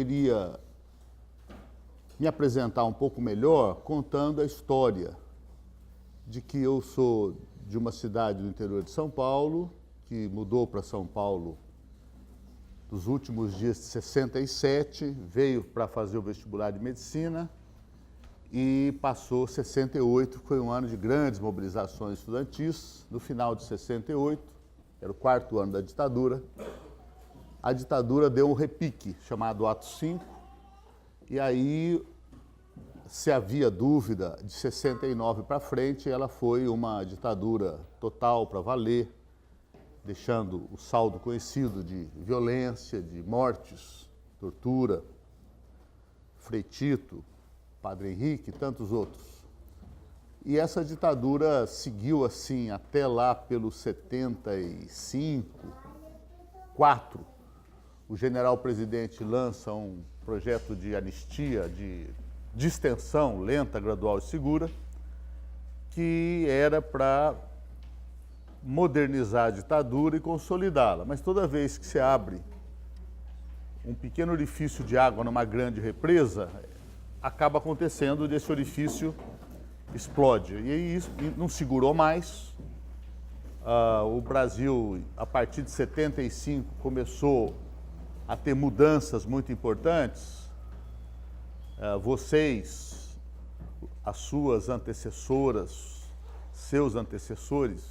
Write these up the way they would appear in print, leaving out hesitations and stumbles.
poderia me apresentar um pouco melhor contando a história de que eu sou de uma cidade do interior de São Paulo, que mudou para São Paulo nos últimos dias de 67, veio para fazer o vestibular de medicina e passou 68, foi um ano de grandes mobilizações estudantis. No final de 68, era o 4º ano da ditadura, a ditadura deu um repique, chamado Ato 5, e aí, se havia dúvida, de 69 para frente, ela foi uma ditadura total para valer, deixando o saldo conhecido de violência, de mortes, tortura, Frei Tito, Padre Henrique e tantos outros. E essa ditadura seguiu assim até lá pelos 75, 4. O general-presidente lança um projeto de anistia, de distensão lenta, gradual e segura, que era para modernizar a ditadura e consolidá-la. Mas toda vez que se abre um pequeno orifício de água numa grande represa, acaba acontecendo desse orifício explode. E aí isso não segurou mais. O Brasil, a partir de 75, começou a ter mudanças muito importantes. Vocês, as suas antecessoras, seus antecessores,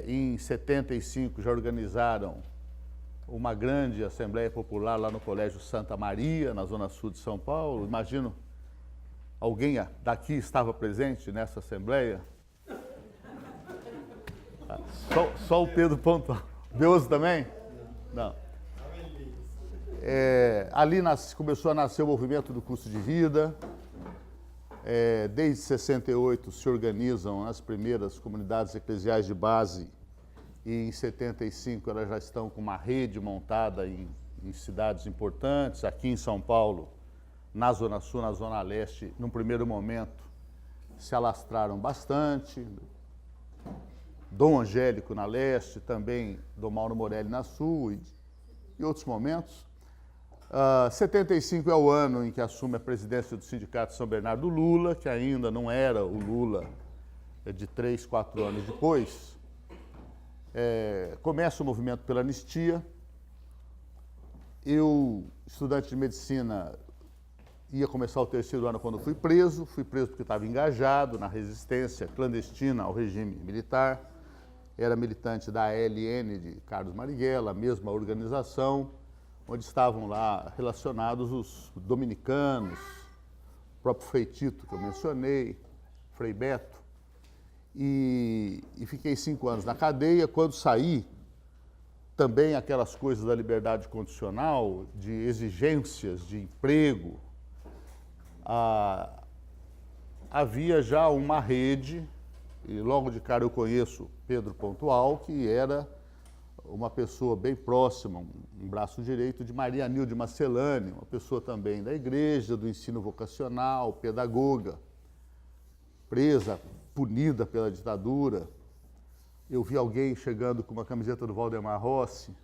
em 75 já organizaram uma grande Assembleia Popular lá no Colégio Santa Maria, na Zona Sul de São Paulo. Imagino, alguém daqui estava presente nessa Assembleia? Só o Pedro Pontual. Veoso também? Não. Ali começou a nascer o movimento do custo de vida. Desde 68 se organizam as primeiras comunidades eclesiais de base e em 75 elas já estão com uma rede montada em cidades importantes. Aqui em São Paulo, na Zona Sul, na Zona Leste, num primeiro momento, se alastraram bastante. Dom Angélico na Leste, também Dom Mauro Morelli na Sul e outros momentos. 75 é o ano em que assume a presidência do Sindicato São Bernardo Lula, que ainda não era o Lula de 3, 4 anos depois. Começa o movimento pela anistia. Eu, estudante de medicina, ia começar o 3º ano quando fui preso. Fui preso porque estava engajado na resistência clandestina ao regime militar. Era militante da ALN de Carlos Marighella, a mesma organização, onde estavam lá relacionados os dominicanos, o próprio Frei Tito, que eu mencionei, Frei Beto. E fiquei 5 anos na cadeia. Quando saí, também aquelas coisas da liberdade condicional, de exigências de emprego, havia já uma rede, e logo de cara eu conheço Pedro Pontual, que era uma pessoa bem próxima, um braço direito de Maria Nilde Marcelani, uma pessoa também da igreja, do ensino vocacional, pedagoga, presa, punida pela ditadura. Eu vi alguém chegando com uma camiseta do Valdemar Rossi,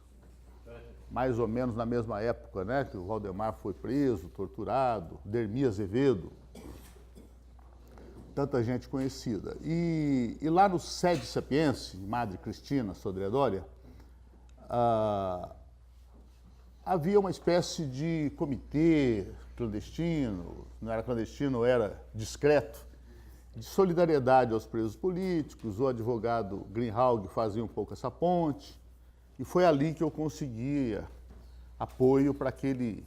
mais ou menos na mesma época, né, que o Valdemar foi preso, torturado, Dermi Azevedo, tanta gente conhecida. E lá no Sede Sapiense, Madre Cristina Sodré-Dória, havia uma espécie de comitê clandestino, não era clandestino, era discreto, de solidariedade aos presos políticos. O advogado Greenhalgh fazia um pouco essa ponte, e foi ali que eu conseguia apoio para aquele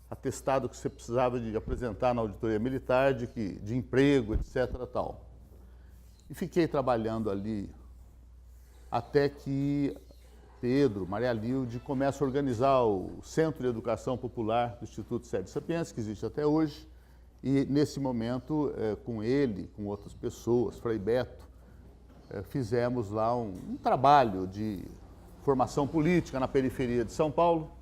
atestado que você precisava de apresentar na auditoria militar, de emprego, etc. Tal. E fiquei trabalhando ali até que Pedro, Maria Nilde, começa a organizar o Centro de Educação Popular do Instituto Sede Sapiense, que existe até hoje. E, nesse momento, com ele, com outras pessoas, Frei Beto, fizemos lá um trabalho de formação política na periferia de São Paulo.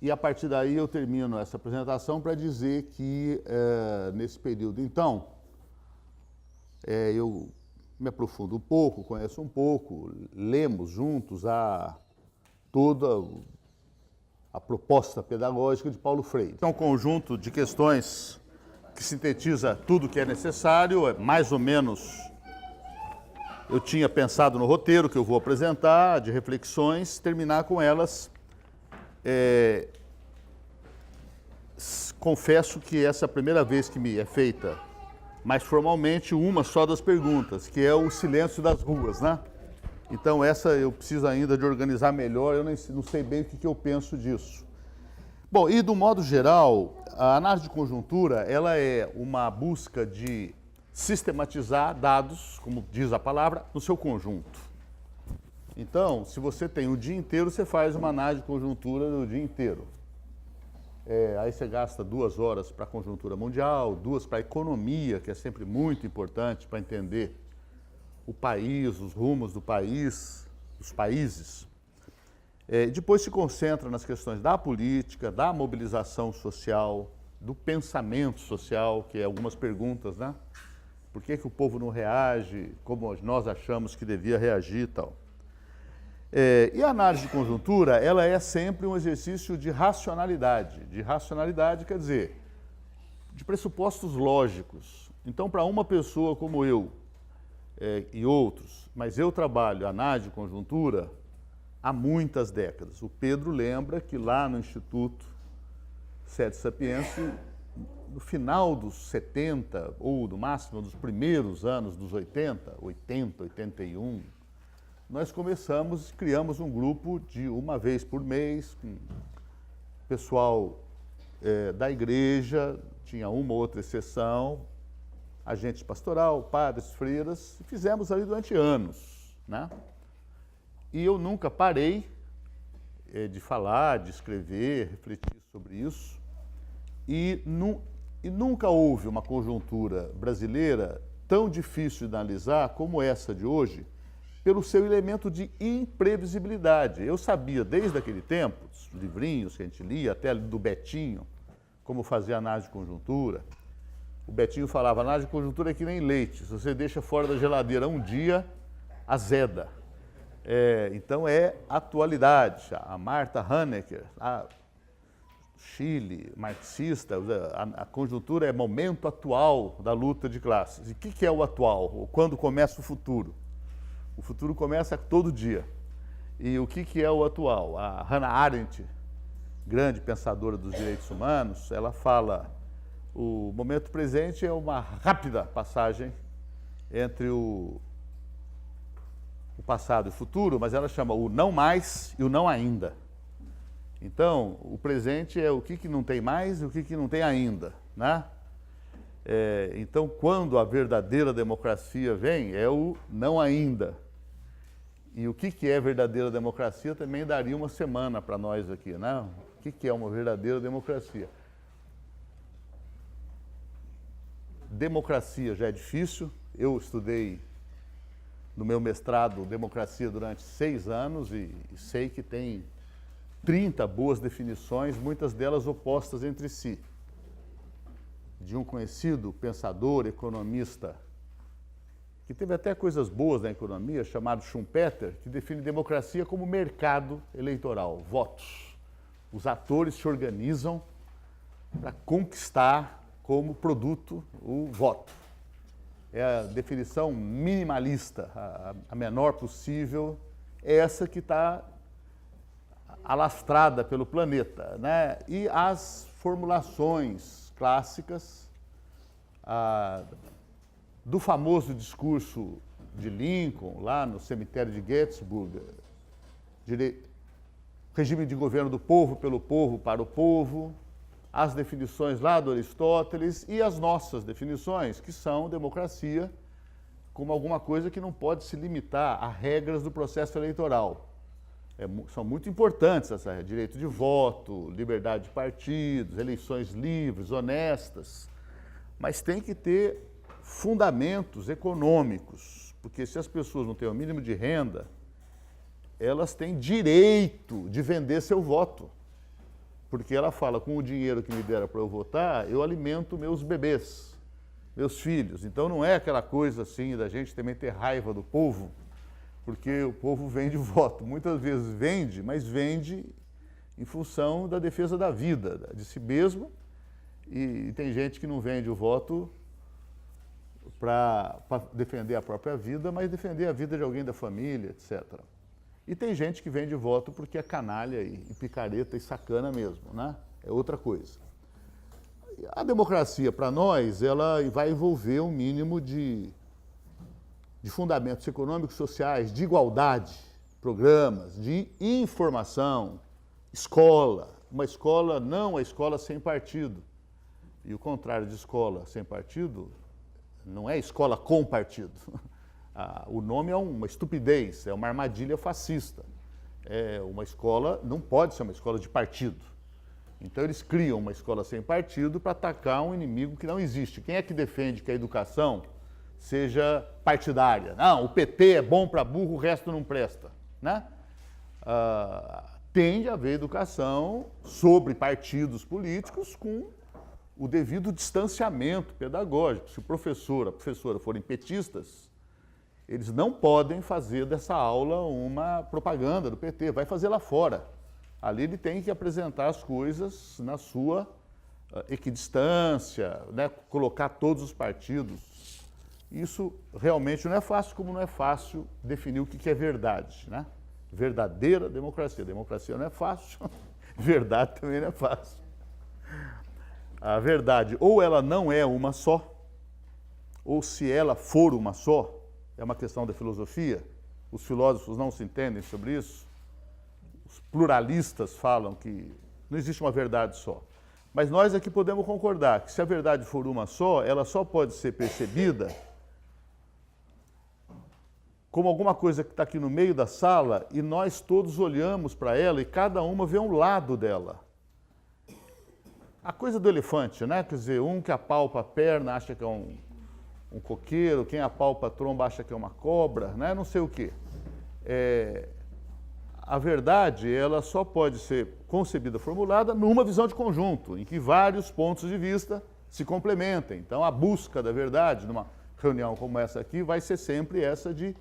E, a partir daí, eu termino essa apresentação para dizer que, nesse período, então, eu me aprofundo um pouco, conheço um pouco, lemos juntos todo a proposta pedagógica de Paulo Freire. É um conjunto de questões que sintetiza tudo o que é necessário, mais ou menos eu tinha pensado no roteiro que eu vou apresentar, de reflexões, terminar com elas. Confesso que essa é a primeira vez que me é feita, mais formalmente, uma só das perguntas, que é o silêncio das ruas, né? Então essa eu preciso ainda de organizar melhor, eu não sei bem o que eu penso disso. Bom, e do modo geral, a análise de conjuntura, ela é uma busca de sistematizar dados, como diz a palavra, no seu conjunto. Então, se você tem o dia inteiro, você faz uma análise de conjuntura no dia inteiro. Aí você gasta 2 horas para a conjuntura mundial, 2 para a economia, que é sempre muito importante para entender o país, os rumos do país, dos países. Depois se concentra nas questões da política, da mobilização social, do pensamento social, que é algumas perguntas, né? Por que o povo não reage como nós achamos que devia reagir e tal? E a análise de conjuntura, ela é sempre um exercício de racionalidade. De racionalidade quer dizer, de pressupostos lógicos. Então, para uma pessoa como eu e outros, mas eu trabalho análise de conjuntura há muitas décadas. O Pedro lembra que lá no Instituto Sede Sapiense, no final dos 70, ou no máximo dos primeiros anos dos 80, 81, nós criamos um grupo de uma vez por mês, com pessoal da igreja, tinha uma ou outra exceção, agente pastoral, padres, freiras, e fizemos ali durante anos, né? E eu nunca parei de falar, de escrever, refletir sobre isso, e nunca houve uma conjuntura brasileira tão difícil de analisar como essa de hoje, pelo seu elemento de imprevisibilidade. Eu sabia desde aquele tempo, os livrinhos que a gente lia, até do Betinho, como fazer análise de conjuntura. O Betinho falava, análise de conjuntura é que nem leite, se você deixa fora da geladeira um dia, azeda. Então é atualidade. A Martha Honecker, Chile, marxista, a conjuntura é momento atual da luta de classes. E o que é o atual? Quando começa o futuro? O futuro começa todo dia. E o que é o atual? A Hannah Arendt, grande pensadora dos direitos humanos, ela fala o momento presente é uma rápida passagem entre o passado e o futuro, mas ela chama o não mais e o não ainda. Então, o presente é o que não tem mais e o que não tem ainda, né? Então, quando a verdadeira democracia vem, é o não ainda. E o que é verdadeira democracia também daria uma semana para nós aqui, né? O que é uma verdadeira democracia? Democracia já é difícil. Eu estudei no meu mestrado democracia durante 6 anos e sei que tem 30 boas definições, muitas delas opostas entre si. De um conhecido pensador, economista, que teve até coisas boas na economia, chamado Schumpeter, que define democracia como mercado eleitoral, votos. Os atores se organizam para conquistar como produto o voto. É a definição minimalista, a menor possível, essa que está alastrada pelo planeta, né? E as formulações clássicas do famoso discurso de Lincoln, lá no cemitério de Gettysburg, regime de governo do povo, pelo povo, para o povo, as definições lá do Aristóteles e as nossas definições, que são democracia como alguma coisa que não pode se limitar a regras do processo eleitoral. São muito importantes essas regras, direito de voto, liberdade de partidos, eleições livres, honestas, mas tem que ter fundamentos econômicos, porque se as pessoas não têm o mínimo de renda, elas têm direito de vender seu voto. Porque ela fala, com o dinheiro que me deram para eu votar, eu alimento meus bebês, meus filhos. Então não é aquela coisa assim da gente também ter raiva do povo, porque o povo vende voto. Muitas vezes vende, mas vende em função da defesa da vida, de si mesmo, e tem gente que não vende o voto para defender a própria vida, mas defender a vida de alguém da família, etc. E tem gente que vende voto porque é canalha e picareta e sacana mesmo, né? É outra coisa. A democracia, para nós, ela vai envolver um mínimo de fundamentos econômicos, sociais, de igualdade, programas, de informação, escola. Uma escola não a escola sem partido. E o contrário de escola sem partido não é escola com partido. O nome é uma estupidez, é uma armadilha fascista. Uma escola não pode ser uma escola de partido. Então eles criam uma escola sem partido para atacar um inimigo que não existe. Quem é que defende que a educação seja partidária? Não, o PT é bom para burro, o resto não presta, né? Tem de haver educação sobre partidos políticos com o devido distanciamento pedagógico. Se o professor, a professora forem petistas, eles não podem fazer dessa aula uma propaganda do PT, vai fazer lá fora. Ali ele tem que apresentar as coisas na sua equidistância, né? Colocar todos os partidos. Isso realmente não é fácil, como não é fácil definir o que é verdade, né? Verdadeira democracia. Democracia não é fácil, verdade também não é fácil. A verdade, ou ela não é uma só, ou se ela for uma só, é uma questão da filosofia, os filósofos não se entendem sobre isso, os pluralistas falam que não existe uma verdade só. Mas nós aqui podemos concordar que se a verdade for uma só, ela só pode ser percebida como alguma coisa que está aqui no meio da sala e nós todos olhamos para ela e cada uma vê um lado dela. A coisa do elefante, né? Quer dizer, um que apalpa a perna acha que é um coqueiro, quem apalpa a tromba acha que é uma cobra, né? Não sei o quê. A verdade, ela só pode ser concebida, formulada, numa visão de conjunto, em que vários pontos de vista se complementem. Então, a busca da verdade, numa reunião como essa aqui, vai ser sempre essa de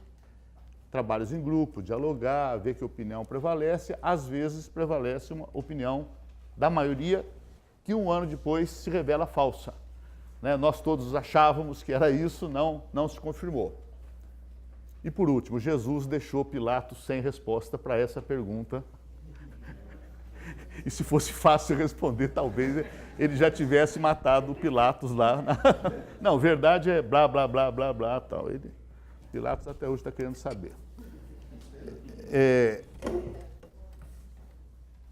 trabalhos em grupo, dialogar, ver que opinião prevalece. Às vezes, prevalece uma opinião da maioria que um ano depois se revela falsa. Né? Nós todos achávamos que era isso, não se confirmou. E por último, Jesus deixou Pilatos sem resposta para essa pergunta. E se fosse fácil responder, talvez ele já tivesse matado o Pilatos lá. Não, verdade é blá, blá, blá, blá, blá, tal. Pilatos até hoje está querendo saber.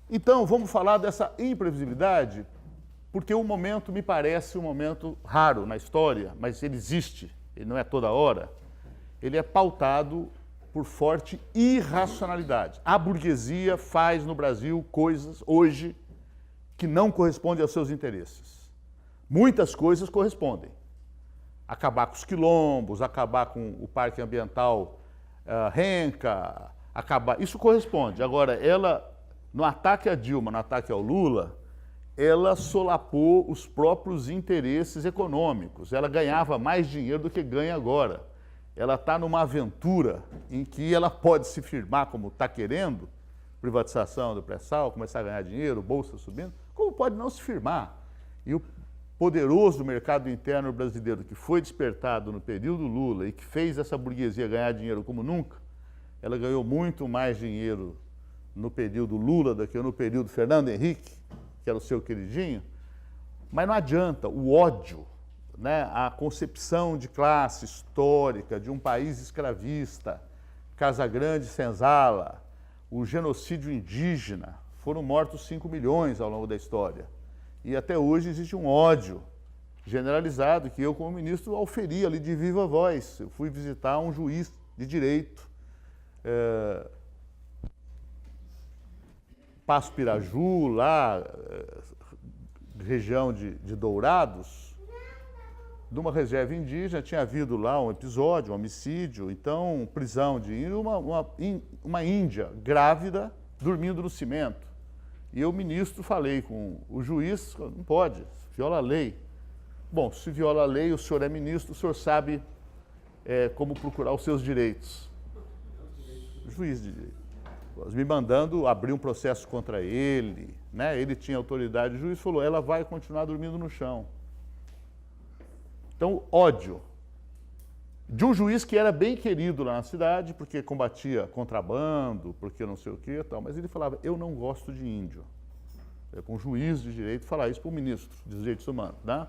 Então, vamos falar dessa imprevisibilidade, porque o momento me parece um momento raro na história, mas ele existe, ele não é toda hora. Ele é pautado por forte irracionalidade. A burguesia faz no Brasil coisas hoje que não correspondem aos seus interesses. Muitas coisas correspondem. Acabar com os quilombos, acabar com o Parque Ambiental Renca, isso corresponde. Agora, ela, no ataque a Dilma, no ataque ao Lula, ela solapou os próprios interesses econômicos. Ela ganhava mais dinheiro do que ganha agora. Ela está numa aventura em que ela pode se firmar como está querendo, privatização do pré-sal, começar a ganhar dinheiro, bolsa subindo, como pode não se firmar. E o poderoso mercado interno brasileiro que foi despertado no período Lula e que fez essa burguesia ganhar dinheiro como nunca, ela ganhou muito mais dinheiro no período Lula do que no período Fernando Henrique, que era o seu queridinho, mas não adianta, o ódio, né, a concepção de classe histórica de um país escravista, Casagrande, Senzala, o genocídio indígena, foram mortos 5 milhões ao longo da história. E até hoje existe um ódio generalizado que eu, como ministro, auferi ali de viva voz. Eu fui visitar um juiz de direito, Passo Piraju, lá, região de Dourados, de uma reserva indígena, tinha havido lá um episódio, um homicídio, então prisão de uma índia grávida dormindo no cimento. E eu, ministro, falei com o juiz, não pode, viola a lei. Bom, se viola a lei, o senhor é ministro, o senhor sabe como procurar os seus direitos. Juiz de direito. me mandando abrir um processo contra ele, né? Ele tinha autoridade, o juiz falou, ela vai continuar dormindo no chão. Então, ódio de um juiz que era bem querido lá na cidade, porque combatia contrabando, porque não sei o que e tal, mas ele falava, eu não gosto de índio. Com um juiz de direito falar isso para o ministro dos Direitos Humanos, né?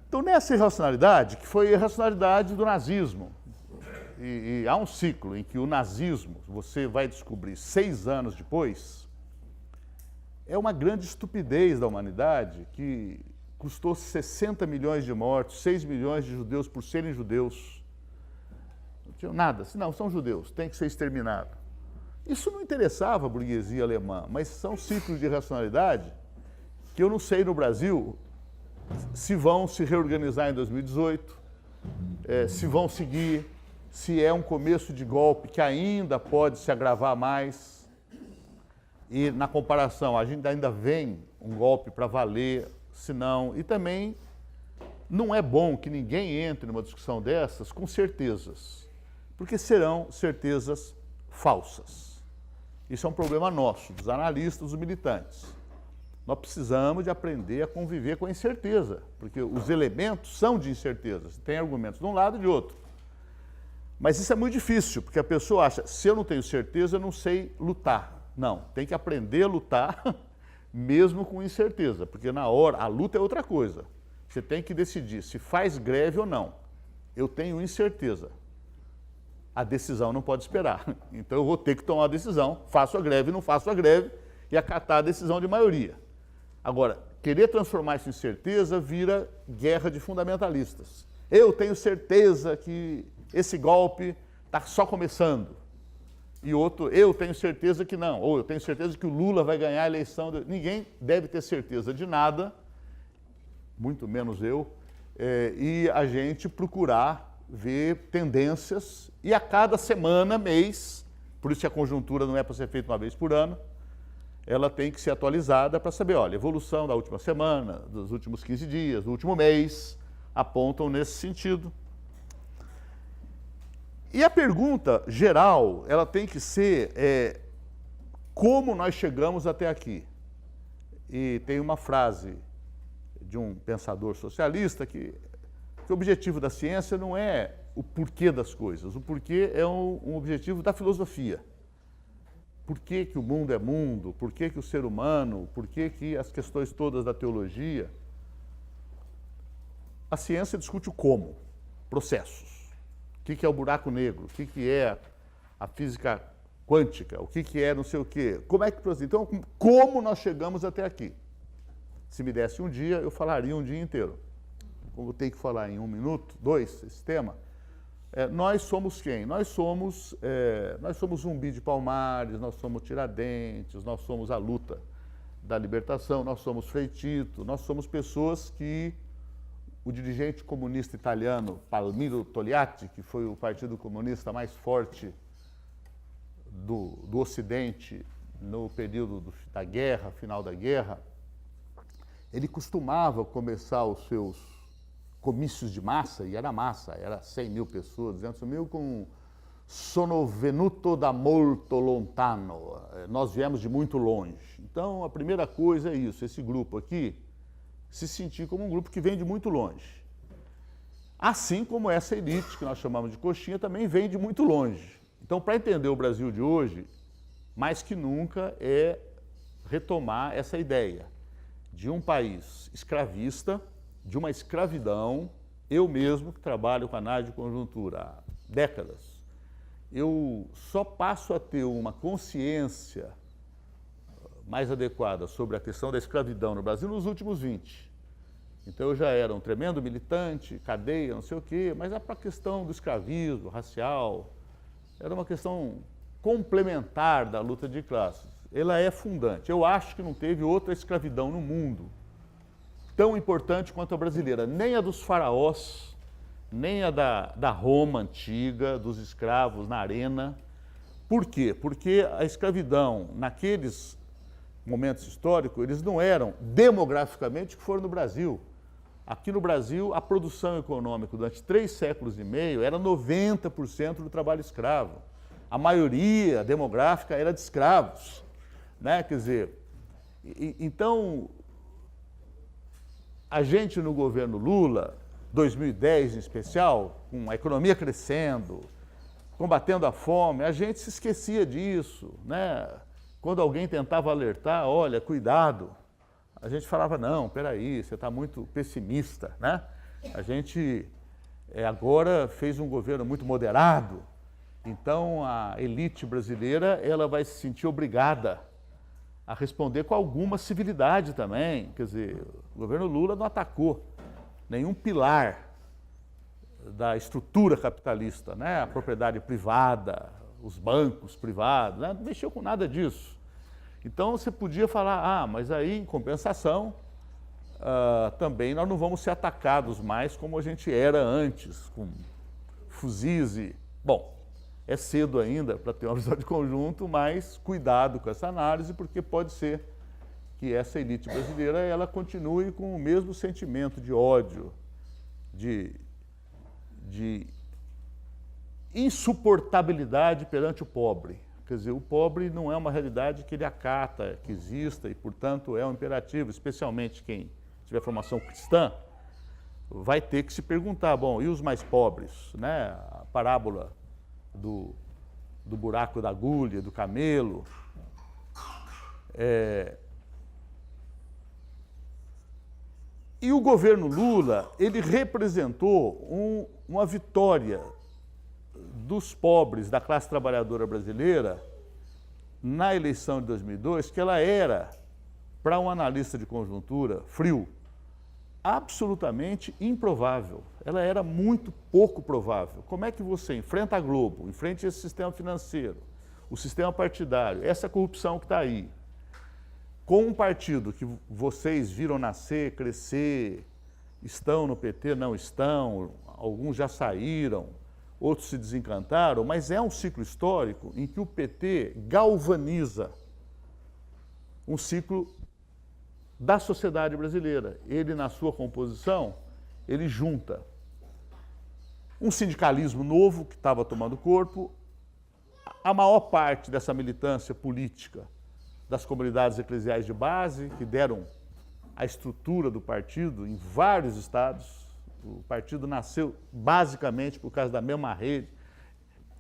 Então, nessa irracionalidade, que foi a irracionalidade do nazismo, e há um ciclo em que o nazismo, você vai descobrir 6 anos depois, é uma grande estupidez da humanidade que custou 60 milhões de mortos, 6 milhões de judeus por serem judeus. Não tinham nada, não, são judeus, tem que ser exterminado. Isso não interessava a burguesia alemã, mas são ciclos de irracionalidade que eu não sei no Brasil se vão se reorganizar em 2018, se vão seguir, se é um começo de golpe que ainda pode se agravar mais. E, na comparação, a gente ainda vem um golpe para valer, se não. E também não é bom que ninguém entre numa discussão dessas com certezas, porque serão certezas falsas. Isso é um problema nosso, dos analistas, dos militantes. Nós precisamos de aprender a conviver com a incerteza, porque os elementos são de incerteza. Tem argumentos de um lado e de outro. Mas isso é muito difícil, porque a pessoa acha, se eu não tenho certeza, eu não sei lutar. Não, tem que aprender a lutar mesmo com incerteza, porque na hora, a luta é outra coisa. Você tem que decidir se faz greve ou não. Eu tenho incerteza. A decisão não pode esperar. Então eu vou ter que tomar a decisão, faço a greve, não faço a greve, e acatar a decisão de maioria. Agora, querer transformar isso em certeza vira guerra de fundamentalistas. Eu tenho certeza que esse golpe está só começando. E outro, eu tenho certeza que não. Ou eu tenho certeza que o Lula vai ganhar a eleição. Ninguém deve ter certeza de nada, muito menos eu, e a gente procurar ver tendências. E a cada semana, mês, por isso que a conjuntura não é para ser feita uma vez por ano, ela tem que ser atualizada para saber, olha, a evolução da última semana, dos últimos 15 dias, do último mês, apontam nesse sentido. E a pergunta geral, ela tem que ser como nós chegamos até aqui? E tem uma frase de um pensador socialista que o objetivo da ciência não é o porquê das coisas, o porquê é um objetivo da filosofia. Por que que o mundo é mundo? Por que que o ser humano? Por que que as questões todas da teologia? A ciência discute o como, processos. O que que é o buraco negro? O que que é a física quântica? O que que é não sei o quê? Como é que... Então, como nós chegamos até aqui? Se me desse um dia, eu falaria um dia inteiro. Como eu tenho que falar em 1 minuto, 2, esse tema, nós somos quem? Nós somos Zumbi de Palmares, nós somos Tiradentes, nós somos a luta da libertação, nós somos Frei Tito, nós somos pessoas que o dirigente comunista italiano Palmiro Togliatti, que foi o partido comunista mais forte do Ocidente no período da guerra, final da guerra, ele costumava começar os seus comícios de massa, e era massa, era 100 mil pessoas, 200 mil, com sono venuto da molto lontano, nós viemos de muito longe. Então, a primeira coisa é isso, esse grupo aqui, se sentir como um grupo que vem de muito longe. Assim como essa elite, que nós chamamos de coxinha, também vem de muito longe. Então, para entender o Brasil de hoje, mais que nunca é retomar essa ideia de um país escravista, de uma escravidão. Eu mesmo, que trabalho com análise de conjuntura há décadas, eu só passo a ter uma consciência mais adequada sobre a questão da escravidão no Brasil nos últimos 20. Então eu já era um tremendo militante, cadeia, não sei o quê, mas a questão do escravismo racial era uma questão complementar da luta de classes. Ela é fundante. Eu acho que não teve outra escravidão no mundo tão importante quanto a brasileira, nem a dos faraós, nem a da Roma antiga, dos escravos na arena. Por quê? Porque a escravidão, naqueles momentos históricos, eles não eram demograficamente o que foram no Brasil. Aqui no Brasil, a produção econômica durante 3 séculos e meio era 90% do trabalho escravo. a maioria demográfica era de escravos, né? Quer dizer, então, a gente no governo Lula, 2010 em especial, com a economia crescendo, combatendo a fome, a gente se esquecia disso, né? Quando alguém tentava alertar, olha, cuidado, a gente falava, não, peraí, você está muito pessimista, né? A gente agora fez um governo muito moderado, então a elite brasileira ela vai se sentir obrigada a responder com alguma civilidade também. Quer dizer, o governo Lula não atacou nenhum pilar da estrutura capitalista, né? A propriedade privada, os bancos privados, né? Não mexeu com nada disso. Então você podia falar, mas aí em compensação também nós não vamos ser atacados mais como a gente era antes, com fuzis e... Bom, é cedo ainda para ter uma visão de conjunto, mas cuidado com essa análise, porque pode ser que essa elite brasileira ela continue com o mesmo sentimento de ódio, de insuportabilidade perante o pobre. Quer dizer, o pobre não é uma realidade que ele acata, que exista, e, portanto, é um imperativo, especialmente quem tiver formação cristã, vai ter que se perguntar, bom, e os mais pobres? Né? A parábola do buraco da agulha, do camelo. E o governo Lula, ele representou uma vitória dos pobres, da classe trabalhadora brasileira, na eleição de 2002, que ela era, para um analista de conjuntura frio, absolutamente improvável. Ela era muito pouco provável. Como é que você enfrenta a Globo, enfrenta esse sistema financeiro, o sistema partidário, essa corrupção que está aí, com um partido que vocês viram nascer, crescer, estão no PT, não estão, alguns já saíram, outros se desencantaram, mas é um ciclo histórico em que o PT galvaniza um ciclo da sociedade brasileira. Ele, na sua composição, ele junta um sindicalismo novo que estava tomando corpo, a maior parte dessa militância política das comunidades eclesiais de base, que deram a estrutura do partido em vários estados. O partido nasceu basicamente por causa da mesma rede.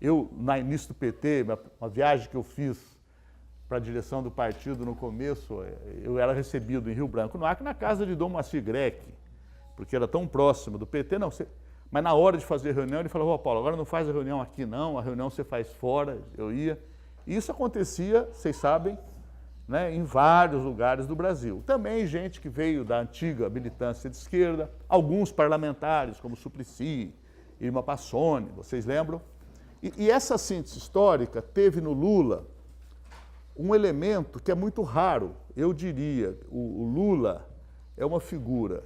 Eu, no início do PT, uma viagem que eu fiz para a direção do partido no começo, eu era recebido em Rio Branco, no Acre, na casa de Dom Moacir Greck, porque era tão próximo do PT. Não, mas na hora de fazer reunião, ele falou, Paulo, agora não faz a reunião aqui não, a reunião você faz fora. Eu ia. E isso acontecia, vocês sabem, né, em vários lugares do Brasil. Também gente que veio da antiga militância de esquerda, alguns parlamentares, como Suplicy, Irma Passoni, vocês lembram? E essa síntese histórica teve no Lula um elemento que é muito raro. Eu diria, o Lula é uma figura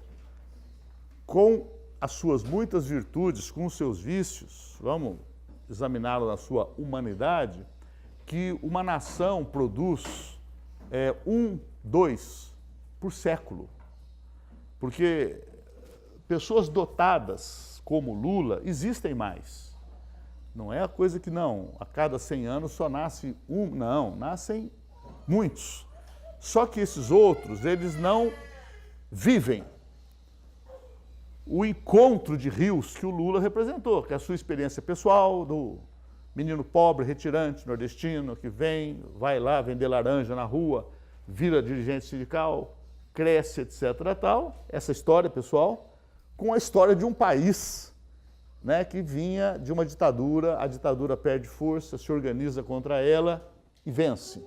com as suas muitas virtudes, com os seus vícios, vamos examiná-lo na sua humanidade, que uma nação produz 2 por século. Porque pessoas dotadas como Lula existem mais. Não é a coisa que não, a cada 100 anos só nasce um, não, nascem muitos. Só que esses outros, eles não vivem o encontro de rios que o Lula representou, que é a sua experiência pessoal do menino pobre, retirante, nordestino, que vem, vai lá vender laranja na rua, vira dirigente sindical, cresce, etc. tal, essa história pessoal, com a história de um país, né, que vinha de uma ditadura, a ditadura perde força, se organiza contra ela e vence.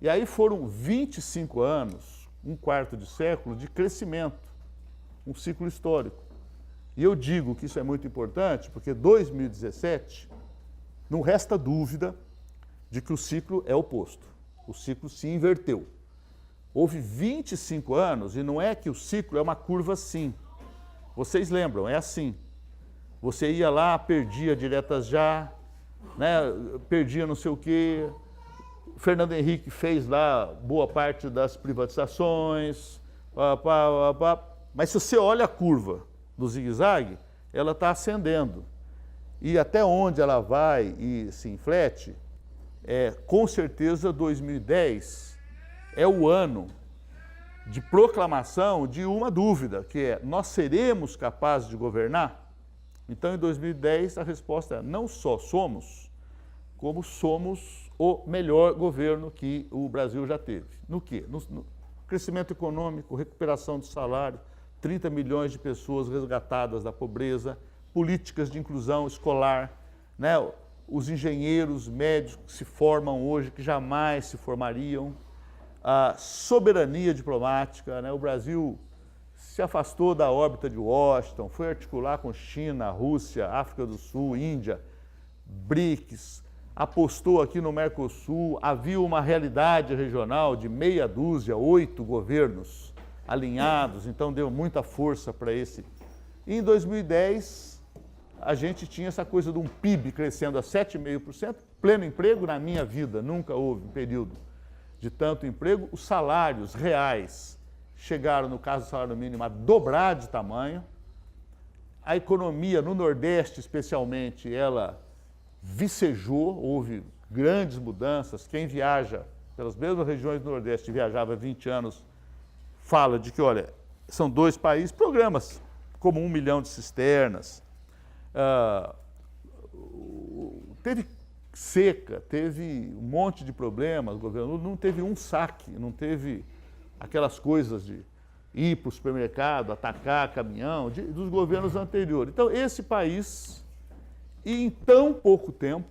E aí foram 25 anos, um quarto de século de crescimento, um ciclo histórico. E eu digo que isso é muito importante porque 2017 não resta dúvida de que o ciclo é oposto. O ciclo se inverteu. Houve 25 anos e não é que o ciclo é uma curva assim. Vocês lembram, é assim. Você ia lá, perdia diretas já, né, perdia não sei o quê. Fernando Henrique fez lá boa parte das privatizações, mas se você olha a curva do zigue-zague, ela está ascendendo. e até onde ela vai e se inflete, com certeza 2010 é o ano de proclamação de uma dúvida, que é: nós seremos capazes de governar? Então, em 2010, a resposta é: não só somos, como somos o melhor governo que o Brasil já teve. No quê? No crescimento econômico, recuperação do salário, 30 milhões de pessoas resgatadas da pobreza, políticas de inclusão escolar, né? Os engenheiros médicos que se formam hoje, que jamais se formariam, a soberania diplomática, né? O Brasil se afastou da órbita de Washington, foi articular com China, Rússia, África do Sul, Índia, BRICS, apostou aqui no Mercosul, havia uma realidade regional de meia dúzia, 8 governos alinhados, então deu muita força para esse. E em 2010, a gente tinha essa coisa de um PIB crescendo a 7,5%, pleno emprego. Na minha vida nunca houve um período de tanto emprego. Os salários reais chegaram, no caso do salário mínimo, a dobrar de tamanho. A economia no Nordeste, especialmente, ela vicejou, houve grandes mudanças. Quem viaja pelas mesmas regiões do Nordeste, viajava há 20 anos, fala de que, olha, são 2 países, programas como 1 milhão de cisternas, teve seca, teve um monte de problemas, o governo não teve um saque, não teve aquelas coisas de ir para o supermercado, atacar caminhão, dos governos anteriores. Então, esse país, e em tão pouco tempo,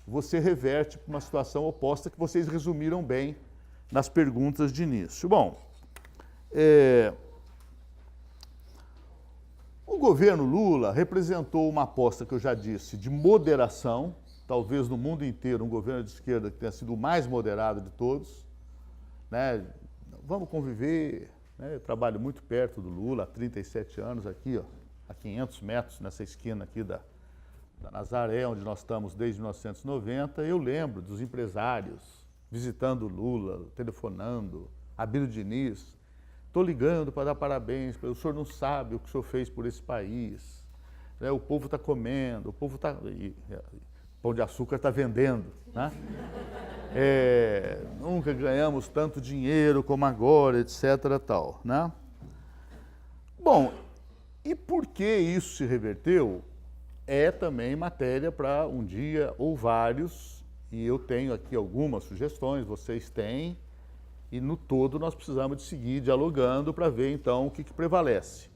você reverte para uma situação oposta que vocês resumiram bem nas perguntas de início. Bom, o governo Lula representou uma aposta, que eu já disse, de moderação, talvez no mundo inteiro um governo de esquerda que tenha sido o mais moderado de todos, né? Vamos conviver, né? Eu trabalho muito perto do Lula, há 37 anos aqui, ó, a 500 metros nessa esquina aqui da Nazaré, onde nós estamos desde 1990, eu lembro dos empresários visitando o Lula, telefonando, Abílio Diniz, estou ligando para dar parabéns, o senhor não sabe o que o senhor fez por esse país, né? O povo está comendo, o povo está... Pão de Açúcar está vendendo, né? Nunca ganhamos tanto dinheiro como agora, etc. tal, né? Bom, e por que isso se reverteu? É também matéria para um dia ou vários, e eu tenho aqui algumas sugestões, vocês têm, e no todo nós precisamos de seguir dialogando para ver então o que prevalece.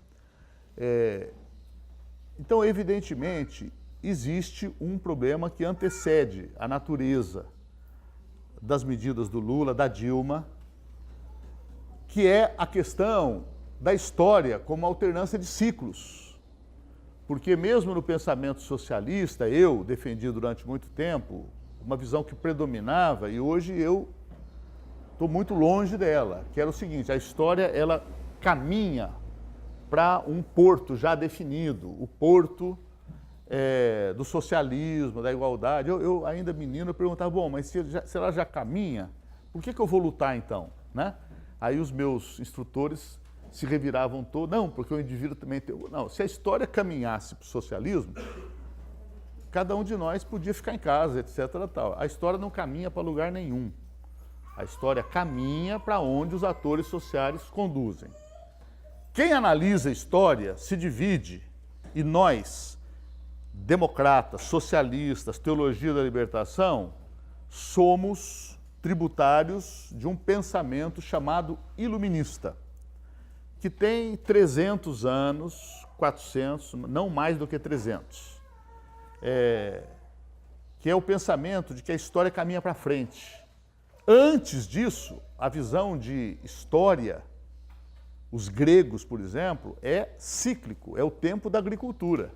Então, evidentemente, existe um problema que antecede a natureza das medidas do Lula, da Dilma, que é a questão da história como alternância de ciclos. Porque mesmo no pensamento socialista, eu defendi durante muito tempo uma visão que predominava, e hoje eu estou muito longe dela, que era o seguinte: a história ela caminha para um porto já definido, o porto do socialismo, da igualdade. Eu ainda menino, eu perguntava: bom, mas se ela já caminha, por que eu vou lutar então? Né? Aí os meus instrutores se reviravam todos: não, porque o indivíduo também tem... Não, se a história caminhasse para o socialismo, cada um de nós podia ficar em casa, etc. tal. A história não caminha para lugar nenhum. A história caminha para onde os atores sociais conduzem. Quem analisa a história se divide, e nós, democratas, socialistas, teologia da libertação, somos tributários de um pensamento chamado iluminista, que tem 300 anos, 400, não mais do que 300, que é o pensamento de que a história caminha para frente. Antes disso, a visão de história, os gregos, por exemplo, é cíclico, é o tempo da agricultura.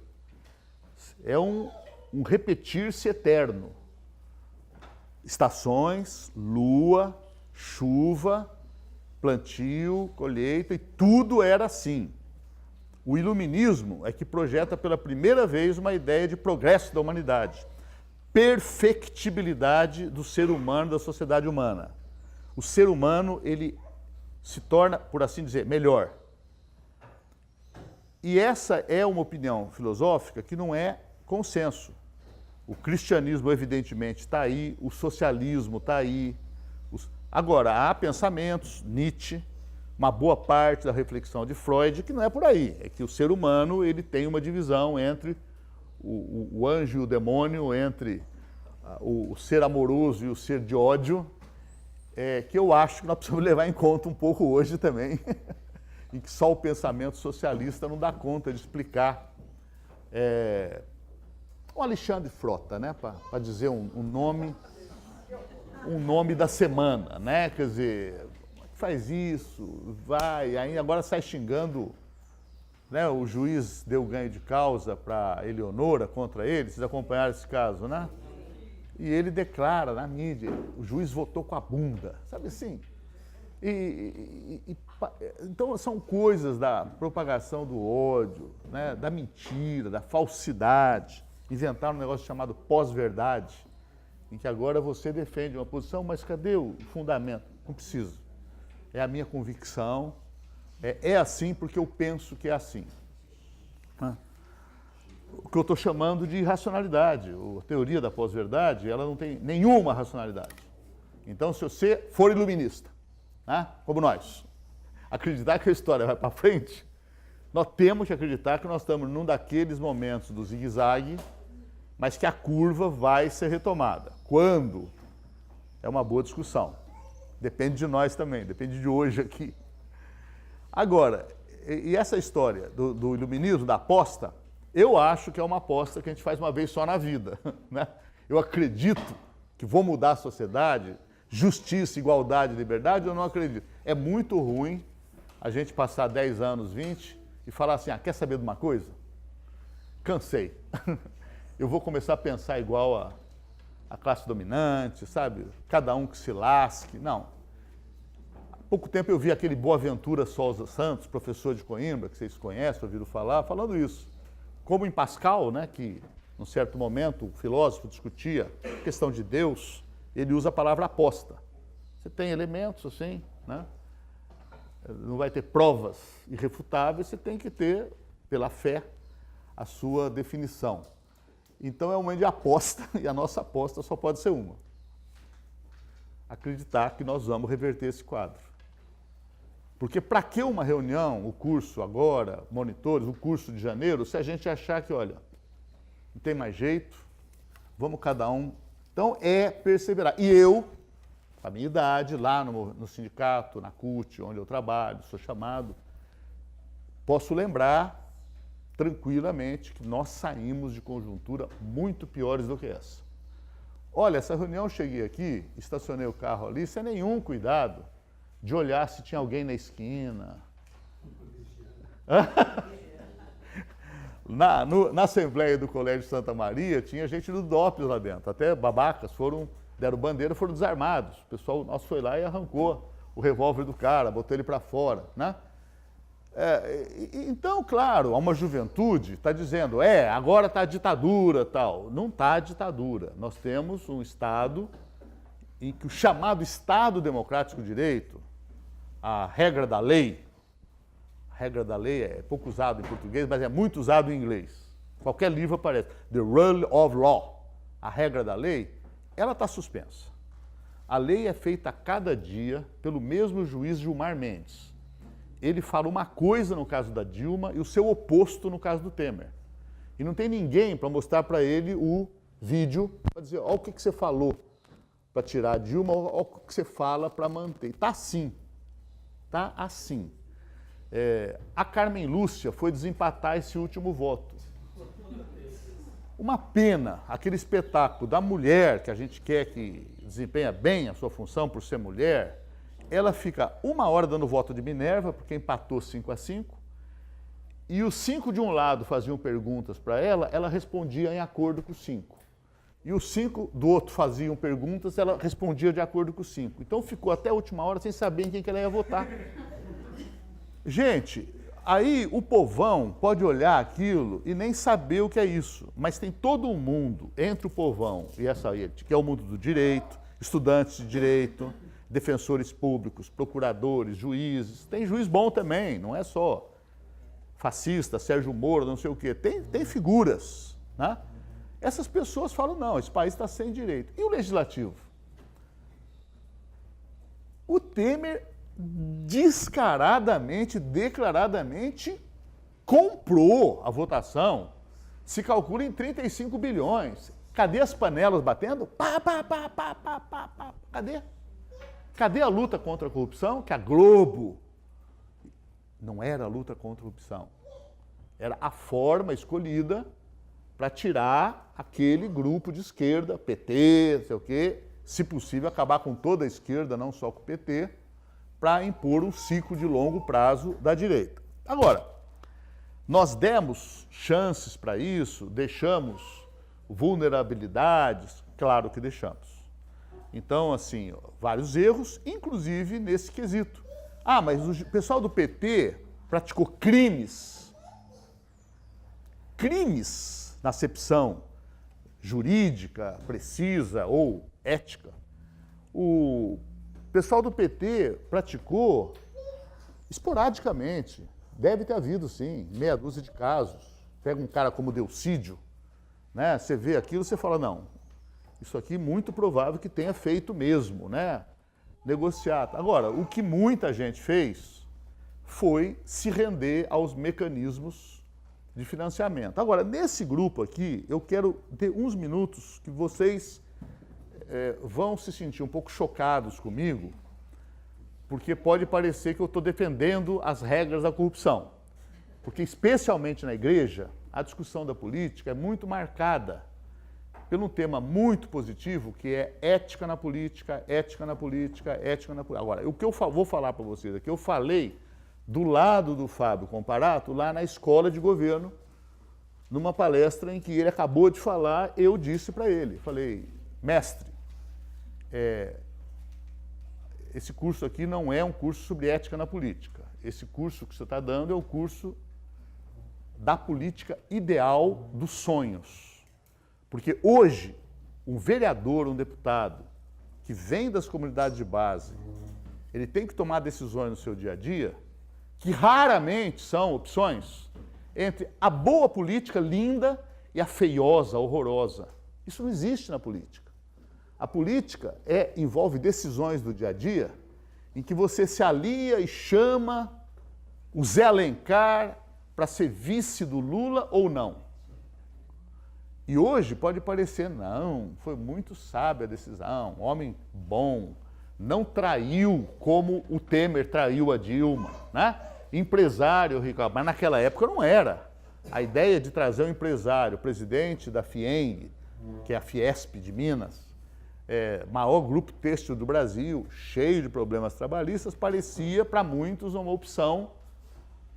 É um repetir-se eterno. Estações, lua, chuva, plantio, colheita, e tudo era assim. O iluminismo é que projeta pela primeira vez uma ideia de progresso da humanidade, perfectibilidade do ser humano, da sociedade humana. O ser humano, ele se torna, por assim dizer, melhor. E essa é uma opinião filosófica que não é consenso. O cristianismo, evidentemente, está aí, o socialismo está aí. Agora, há pensamentos, Nietzsche, uma boa parte da reflexão de Freud, que não é por aí. É que o ser humano ele tem uma divisão entre o anjo e o demônio, entre o ser amoroso e o ser de ódio, que eu acho que nós precisamos levar em conta um pouco hoje também, em que só o pensamento socialista não dá conta de explicar. O Alexandre Frota, né, para dizer um nome da semana, né? Quer dizer, faz isso, vai, aí agora sai xingando, né? O juiz deu ganho de causa para Eleonora contra ele, vocês acompanharam esse caso, né? E ele declara na mídia, o juiz votou com a bunda, sabe assim? Então são coisas da propagação do ódio, né? Da mentira, da falsidade. Inventaram um negócio chamado pós-verdade, em que agora você defende uma posição, mas cadê o fundamento? Não preciso. É a minha convicção, é assim porque eu penso que é assim. O que eu estou chamando de irracionalidade. A teoria da pós-verdade, ela não tem nenhuma racionalidade. Então, se você for iluminista, né, como nós, acreditar que a história vai para frente, nós temos que acreditar que nós estamos num daqueles momentos do zigue-zague, mas que a curva vai ser retomada. Quando? É uma boa discussão. Depende de nós também, depende de hoje aqui. Agora, e essa história do iluminismo, da aposta, eu acho que é uma aposta que a gente faz uma vez só na vida, né? Eu acredito que vou mudar a sociedade, justiça, igualdade, liberdade, eu não acredito. É muito ruim a gente passar 10 anos, 20, e falar assim, quer saber de uma coisa? Cansei. Eu vou começar a pensar igual a classe dominante, sabe? Cada um que se lasque. Não. Há pouco tempo eu vi aquele Boaventura Souza Santos, professor de Coimbra, que vocês conhecem, ouviram falar, falando isso. Como em Pascal, né, que num certo momento o filósofo discutia a questão de Deus, ele usa a palavra aposta. Você tem elementos assim, né? Não vai ter provas irrefutáveis, você tem que ter, pela fé, a sua definição. Então é um momento de aposta, e a nossa aposta só pode ser uma. Acreditar que nós vamos reverter esse quadro. Porque para que uma reunião, o curso agora, monitores, o curso de janeiro, se a gente achar que, olha, não tem mais jeito, vamos cada um. Então é perseverar. E eu, a minha idade, lá no sindicato, na CUT, onde eu trabalho, sou chamado, posso lembrar tranquilamente que nós saímos de conjuntura muito piores do que essa. Olha, essa reunião eu cheguei aqui, estacionei o carro ali, sem nenhum cuidado de olhar se tinha alguém na esquina. Na Assembleia do Colégio Santa Maria, tinha gente do DOPS lá dentro, até babacas deram bandeira, foram desarmados. O pessoal nosso foi lá e arrancou o revólver do cara, botou ele para fora, né? Então, claro, há uma juventude está dizendo, agora está a ditadura, tal. Não está a ditadura. Nós temos um Estado em que o chamado Estado Democrático de Direito, a regra da lei é pouco usado em português, mas é muito usado em inglês. Qualquer livro aparece. The Rule of Law, a regra da lei, ela está suspensa. A lei é feita a cada dia pelo mesmo juiz Gilmar Mendes. Ele fala uma coisa no caso da Dilma e o seu oposto no caso do Temer. E não tem ninguém para mostrar para ele o vídeo, para dizer, olha o que você falou para tirar a Dilma, olha o que você fala para manter. Está assim. Está assim. A Carmen Lúcia foi desempatar esse último voto. Uma pena, aquele espetáculo da mulher, que a gente quer que desempenha bem a sua função por ser mulher, ela fica 1 hora dando voto de Minerva, porque empatou 5-5, e os 5 de um lado faziam perguntas para ela, ela respondia em acordo com os 5. E os 5 do outro faziam perguntas, ela respondia de acordo com os 5. Então ficou até a última hora sem saber em quem que ela ia votar. Gente, aí o povão pode olhar aquilo e nem saber o que é isso, mas tem todo um mundo entre o povão e essa elite, que é o mundo do direito, estudantes de direito, defensores públicos, procuradores, juízes. Tem juiz bom também, não é só fascista, Sérgio Moro, não sei o quê. Tem figuras, né? Essas pessoas falam, não, esse país está sem direito. E o legislativo? O Temer descaradamente, declaradamente comprou a votação. Se calcula em 35 bilhões. Cadê as panelas batendo? Pá, pá, pá, pá, pá, pá, pá. Cadê? Cadê a luta contra a corrupção? Que a Globo não era a luta contra a corrupção. Era a forma escolhida para tirar aquele grupo de esquerda, PT, não sei o quê, se possível acabar com toda a esquerda, não só com o PT, para impor um ciclo de longo prazo da direita. Agora, nós demos chances para isso, deixamos vulnerabilidades, claro que deixamos. Então, assim, vários erros, inclusive nesse quesito. Ah, mas o pessoal do PT praticou crimes na acepção jurídica, precisa ou ética. O pessoal do PT praticou esporadicamente. Deve ter havido, sim, meia dúzia de casos. Pega um cara como Delcídio, né? Você vê aquilo, você fala, não, isso aqui é muito provável que tenha feito mesmo, né? Negociado. Agora, o que muita gente fez foi se render aos mecanismos de financiamento. Agora, nesse grupo aqui, eu quero ter uns minutos que vocês vão se sentir um pouco chocados comigo, porque pode parecer que eu estou defendendo as regras da corrupção. Porque, especialmente na igreja, a discussão da política é muito marcada por um tema muito positivo, que é ética na política, ética na política, ética na política. Agora, o que eu vou falar para vocês aqui, eu falei do lado do Fábio Comparato, lá na escola de governo, numa palestra em que ele acabou de falar, eu disse para ele, falei, mestre, esse curso aqui não é um curso sobre ética na política. Esse curso que você está dando é o curso da política ideal dos sonhos. Porque hoje, um vereador, um deputado, que vem das comunidades de base, ele tem que tomar decisões no seu dia a dia, que raramente são opções entre a boa política linda e a feiosa, horrorosa. Isso não existe na política. A política envolve decisões do dia a dia em que você se alia e chama o Zé Alencar para ser vice do Lula ou não. E hoje pode parecer, não, foi muito sábia a decisão, homem bom, não traiu como o Temer traiu a Dilma, né? Empresário rico, mas naquela época não era. A ideia de trazer um empresário, presidente da FIENG, que é a Fiesp de Minas, maior grupo têxtil do Brasil, cheio de problemas trabalhistas, parecia para muitos uma opção.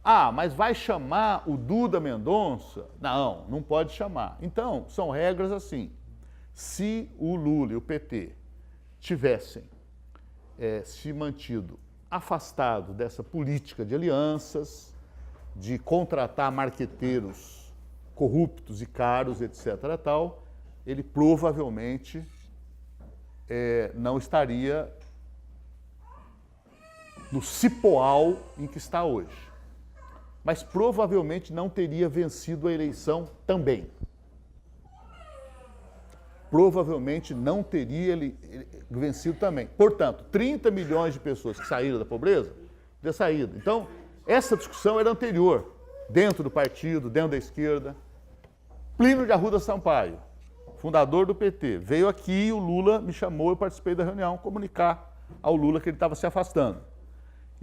Ah, mas vai chamar o Duda Mendonça? Não, não pode chamar. Então, são regras assim. Se o Lula e o PT tivessem se mantido afastado dessa política de alianças, de contratar marqueteiros corruptos e caros, etc. tal, ele provavelmente não estaria no cipoal em que está hoje. Mas provavelmente não teria vencido a eleição também. Provavelmente não teria vencido também. Portanto, 30 milhões de pessoas que saíram da pobreza, teria saído. Então, essa discussão era anterior, dentro do partido, dentro da esquerda. Plínio de Arruda Sampaio, fundador do PT, veio aqui, o Lula me chamou, eu participei da reunião, comunicar ao Lula que ele estava se afastando.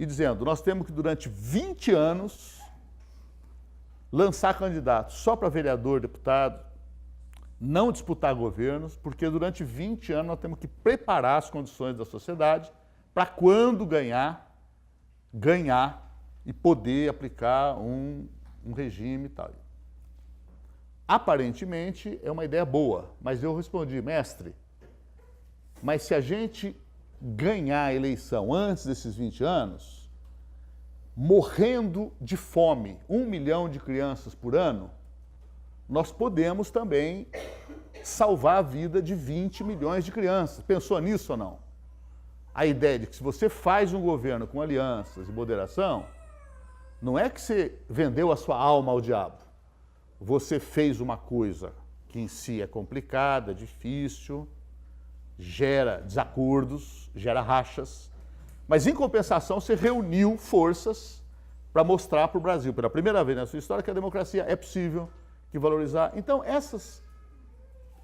E dizendo, nós temos que durante 20 anos lançar candidatos só para vereador, deputado, não disputar governos, porque durante 20 anos nós temos que preparar as condições da sociedade para quando ganhar e poder aplicar um regime e tal. Aparentemente é uma ideia boa, mas eu respondi, mestre, mas se a gente ganhar a eleição antes desses 20 anos, morrendo de fome, 1 milhão de crianças por ano, nós podemos também salvar a vida de 20 milhões de crianças. Pensou nisso ou não? A ideia de que se você faz um governo com alianças e moderação, Não é que você vendeu a sua alma ao diabo. Você fez uma coisa que em si é complicada, difícil, gera desacordos, gera rachas, mas em compensação você reuniu forças para mostrar para o Brasil, pela primeira vez na sua história, que a democracia é possível, que valorizar. Então essas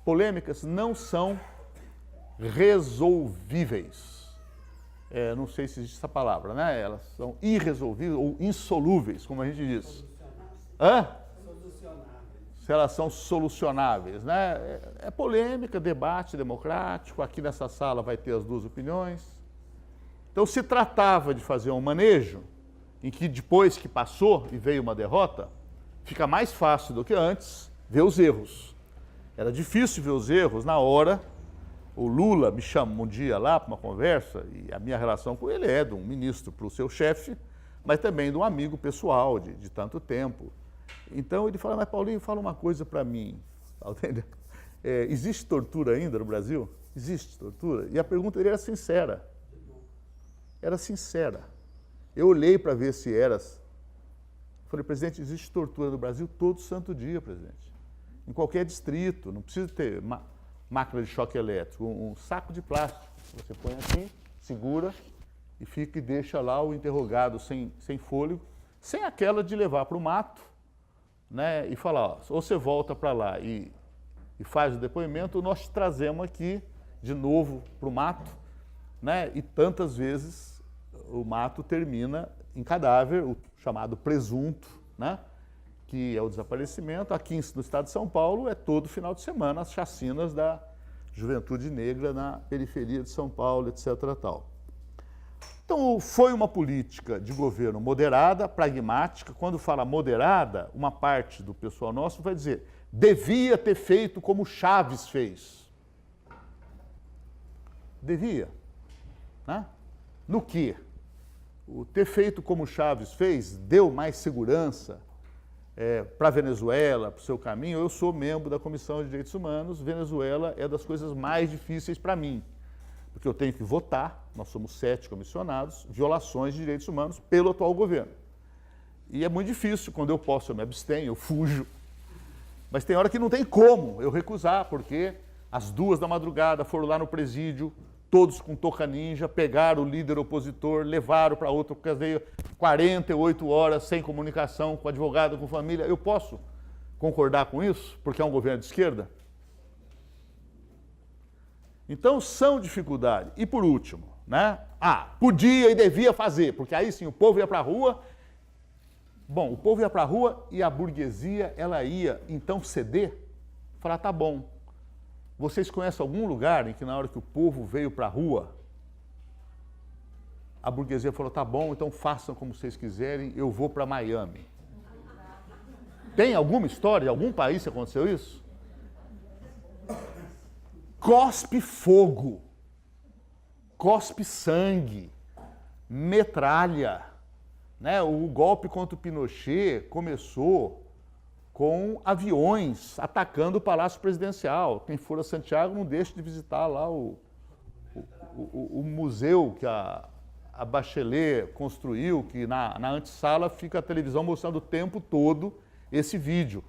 polêmicas não são resolvíveis. Não sei se existe essa palavra, né? Elas são irresolvíveis ou insolúveis, como a gente diz. Se elas são solucionáveis, né? É polêmica, debate democrático, aqui nessa sala vai ter as duas opiniões. Então se tratava de fazer um manejo em que depois que passou e veio uma derrota, fica mais fácil do que antes ver os erros. Era difícil ver os erros na hora. O Lula me chamou um dia lá para uma conversa, e a minha relação com ele é de um ministro para o seu chefe, mas também de um amigo pessoal de tanto tempo. Então ele fala, mas Paulinho, fala uma coisa para mim. Existe tortura ainda no Brasil? Existe tortura? E a pergunta dele era sincera. Era sincera. Eu olhei para ver se era. Falei, presidente, existe tortura no Brasil todo santo dia, presidente. Em qualquer distrito, não precisa ter máquina de choque elétrico, um saco de plástico. Você põe aqui, segura e fica e deixa lá o interrogado sem fôlego, sem aquela de levar para o mato, né, e falar, ó, ou você volta para lá e faz o depoimento, ou nós te trazemos aqui de novo para o mato, né, e tantas vezes o mato termina em cadáver, o chamado presunto, né, que é o desaparecimento. Aqui no estado de São Paulo é todo final de semana as chacinas da juventude negra na periferia de São Paulo, etc. Tal. Então foi uma política de governo moderada, pragmática. Quando fala moderada, uma parte do pessoal nosso vai dizer, devia ter feito como Chaves fez. Devia, né? No quê? O ter feito como Chaves fez deu mais segurança para a Venezuela, para o seu caminho. Eu sou membro da Comissão de Direitos Humanos. Venezuela é das coisas mais difíceis para mim, porque eu tenho que votar, nós somos 7 comissionados, violações de direitos humanos pelo atual governo. E é muito difícil, quando eu posso eu me abstenho, eu fujo. Mas tem hora que não tem como eu recusar, porque às 2 da madrugada foram lá no presídio, todos com toca ninja, pegaram o líder opositor, levaram para outra cadeia, 48 horas sem comunicação com advogado, com família. Eu posso concordar com isso, porque é um governo de esquerda? Então, são dificuldades. E por último, né? Podia e devia fazer, porque aí sim o povo ia para a rua. Bom, o povo ia para a rua e a burguesia, ela ia então ceder, falar, tá bom. Vocês conhecem algum lugar em que na hora que o povo veio para a rua, a burguesia falou, tá bom, então façam como vocês quiserem, eu vou para Miami. Tem alguma história de algum país que aconteceu isso? Cospe fogo, cospe sangue, metralha, né? O golpe contra o Pinochet começou com aviões atacando o Palácio Presidencial. Quem for a Santiago não deixe de visitar lá o museu que a Bachelet construiu, que na antessala fica a televisão mostrando o tempo todo esse vídeo.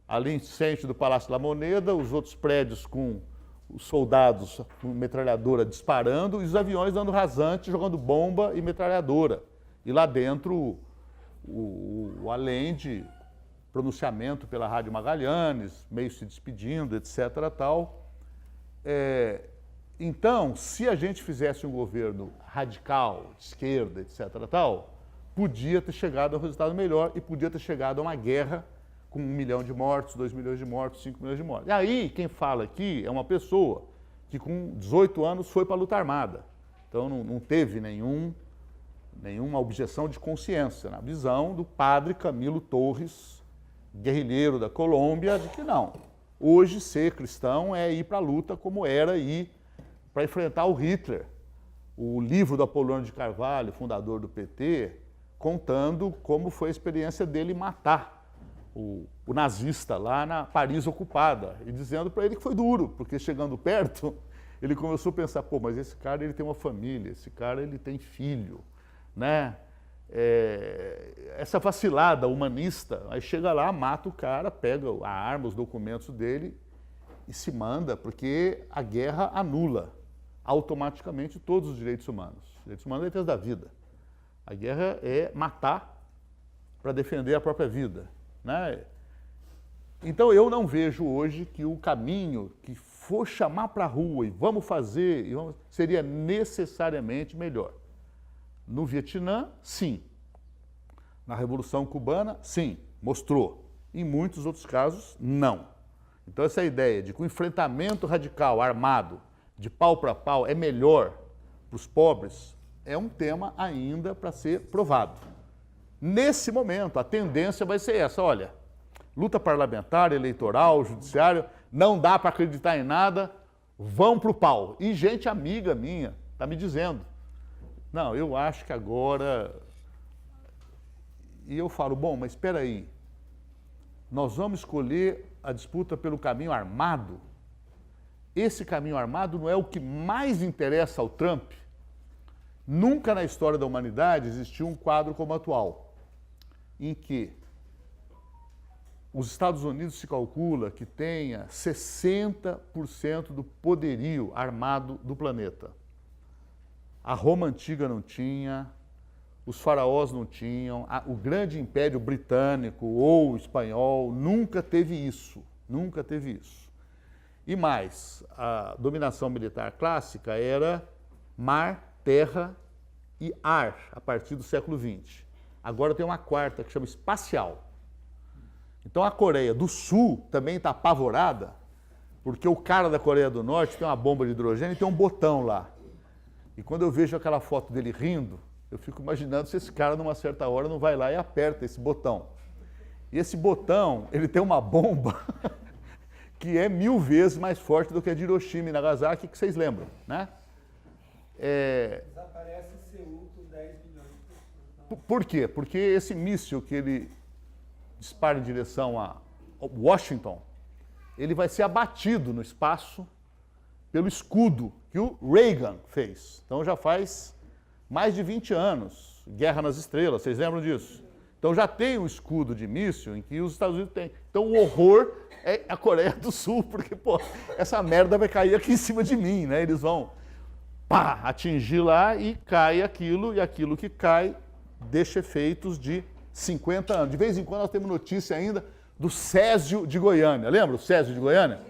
Ali em frente do Palácio da Moneda, os outros prédios com os soldados com metralhadora disparando e os aviões dando rasante, jogando bomba e metralhadora. E lá dentro, o Allende, pronunciamento pela Rádio Magalhães, meio se despedindo, etc. Tal. Então, se a gente fizesse um governo radical, de esquerda, etc. Tal, podia ter chegado a um resultado melhor e podia ter chegado a uma guerra com 1 milhão de mortos, 2 milhões de mortos, 5 milhões de mortos. E aí, quem fala aqui é uma pessoa que com 18 anos foi para a luta armada. Então, não teve nenhuma objeção de consciência, na visão do padre Camilo Torres, guerrilheiro da Colômbia, de que não. Hoje, ser cristão é ir para a luta como era ir para enfrentar o Hitler. O livro do Apolônio de Carvalho, fundador do PT, contando como foi a experiência dele matar o nazista lá na Paris ocupada, e dizendo para ele que foi duro, porque chegando perto, ele começou a pensar, pô, mas esse cara ele tem uma família, esse cara ele tem filho, né? essa vacilada humanista, aí chega lá, mata o cara, pega a arma, os documentos dele e se manda, porque a guerra anula automaticamente todos os direitos humanos. Os direitos humanos é a defesa da vida. A guerra é matar para defender a própria vida, né? Então eu não vejo hoje que o caminho que for chamar para a rua e vamos fazer, seria necessariamente melhor. No Vietnã, sim. Na Revolução Cubana, sim, mostrou. Em muitos outros casos, não. Então essa ideia de que o enfrentamento radical, armado, de pau para pau, é melhor para os pobres, é um tema ainda para ser provado. Nesse momento, a tendência vai ser essa, olha, luta parlamentar, eleitoral, judiciário, não dá para acreditar em nada, vão para o pau. E gente amiga minha está me dizendo, não, eu acho que agora... E eu falo, bom, mas espera aí, nós vamos escolher a disputa pelo caminho armado? Esse caminho armado não é o que mais interessa ao Trump? Nunca na história da humanidade existiu um quadro como o atual, em que os Estados Unidos se calcula que tenha 60% do poderio armado do planeta. A Roma Antiga não tinha, os faraós não tinham, o grande império britânico ou espanhol nunca teve isso, nunca teve isso. E mais, a dominação militar clássica era mar, terra e ar, a partir do século XX. Agora tem uma quarta que chama espacial. Então a Coreia do Sul também está apavorada, porque o cara da Coreia do Norte tem uma bomba de hidrogênio e tem um botão lá. E quando eu vejo aquela foto dele rindo, eu fico imaginando se esse cara, numa certa hora, não vai lá e aperta esse botão. E esse botão, ele tem uma bomba que é 1000 vezes mais forte do que a de Hiroshima e Nagasaki, que vocês lembram, né? Desaparece Seul com 10 milhões de pessoas. Por quê? Porque esse míssil que ele dispara em direção a Washington, ele vai ser abatido no espaço pelo escudo que o Reagan fez. Então já faz mais de 20 anos, Guerra nas Estrelas, vocês lembram disso? Então já tem um escudo de míssil em que os Estados Unidos têm. Então o horror é a Coreia do Sul, porque, pô, essa merda vai cair aqui em cima de mim, né? Eles vão, pá, atingir lá e cai aquilo, e aquilo que cai deixa efeitos de 50 anos. De vez em quando nós temos notícia ainda do Césio de Goiânia. Lembra o Césio de Goiânia?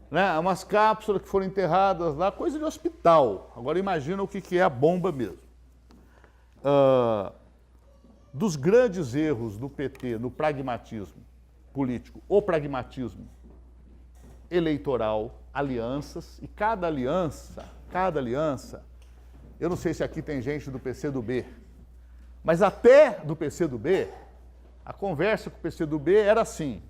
Né? Umas cápsulas que foram enterradas lá, coisa de hospital. Agora imagina o que é a bomba mesmo. Dos grandes erros do PT no pragmatismo político, o pragmatismo eleitoral, alianças, e cada aliança, eu não sei se aqui tem gente do PCdoB, mas até do PCdoB, a conversa com o PCdoB era assim,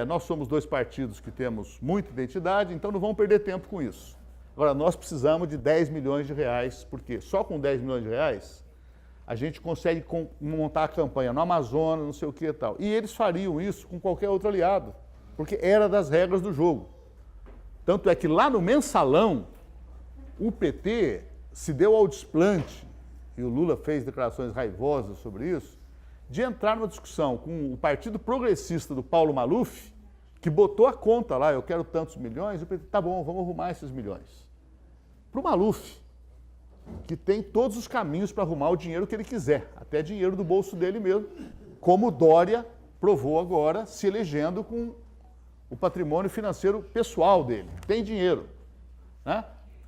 nós somos dois partidos que temos muita identidade, então não vamos perder tempo com isso. Agora, nós precisamos de 10 milhões de reais, porque só com 10 milhões de reais a gente consegue montar a campanha no Amazonas, não sei o que e tal. E eles fariam isso com qualquer outro aliado, porque era das regras do jogo. Tanto é que lá no Mensalão, o PT se deu ao desplante, e o Lula fez declarações raivosas sobre isso, de entrar numa discussão com o Partido Progressista do Paulo Maluf, que botou a conta lá, eu quero tantos milhões, e o PT, tá bom, vamos arrumar esses milhões. Para o Maluf, que tem todos os caminhos para arrumar o dinheiro que ele quiser, até dinheiro do bolso dele mesmo, como o Dória provou agora, se elegendo com o patrimônio financeiro pessoal dele. Tem dinheiro, né?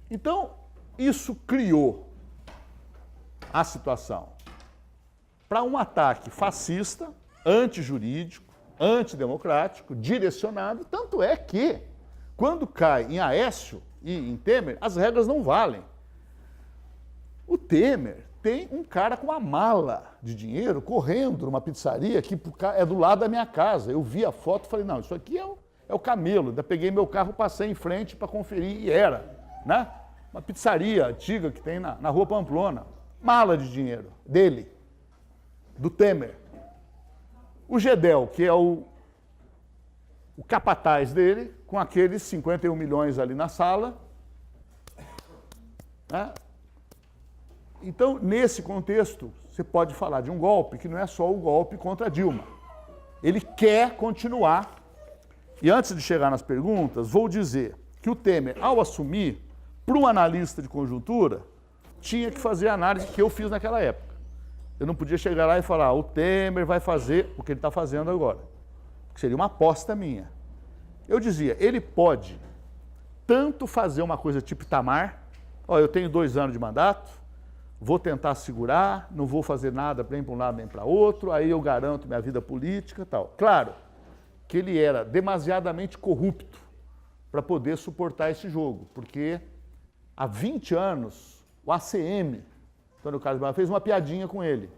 Então, isso criou a situação para um ataque fascista, antijurídico, antidemocrático, direcionado, tanto é que, quando cai em Aécio e em Temer, as regras não valem. O Temer tem um cara com uma mala de dinheiro correndo numa pizzaria que é do lado da minha casa. Eu vi a foto e falei, não, isso aqui é o Camelo. Ainda peguei meu carro, passei em frente para conferir e era, né? Uma pizzaria antiga que tem na Rua Pamplona. Mala de dinheiro dele, do Temer. O Gedel, que é o capataz dele, com aqueles 51 milhões ali na sala, né? Então, nesse contexto, você pode falar de um golpe que não é só o golpe contra Dilma. Ele quer continuar. E antes de chegar nas perguntas, vou dizer que o Temer, ao assumir, para um analista de conjuntura, tinha que fazer a análise que eu fiz naquela época. Eu não podia chegar lá e falar, o Temer vai fazer o que ele está fazendo agora. Que seria uma aposta minha. Eu dizia, ele pode tanto fazer uma coisa tipo Itamar, eu tenho 2 anos de mandato, vou tentar segurar, não vou fazer nada nem para um lado nem para outro, aí eu garanto minha vida política e tal. Claro que ele era demasiadamente corrupto para poder suportar esse jogo, porque há 20 anos o ACM, Antônio Carlos Magalhães, fez uma piadinha com ele.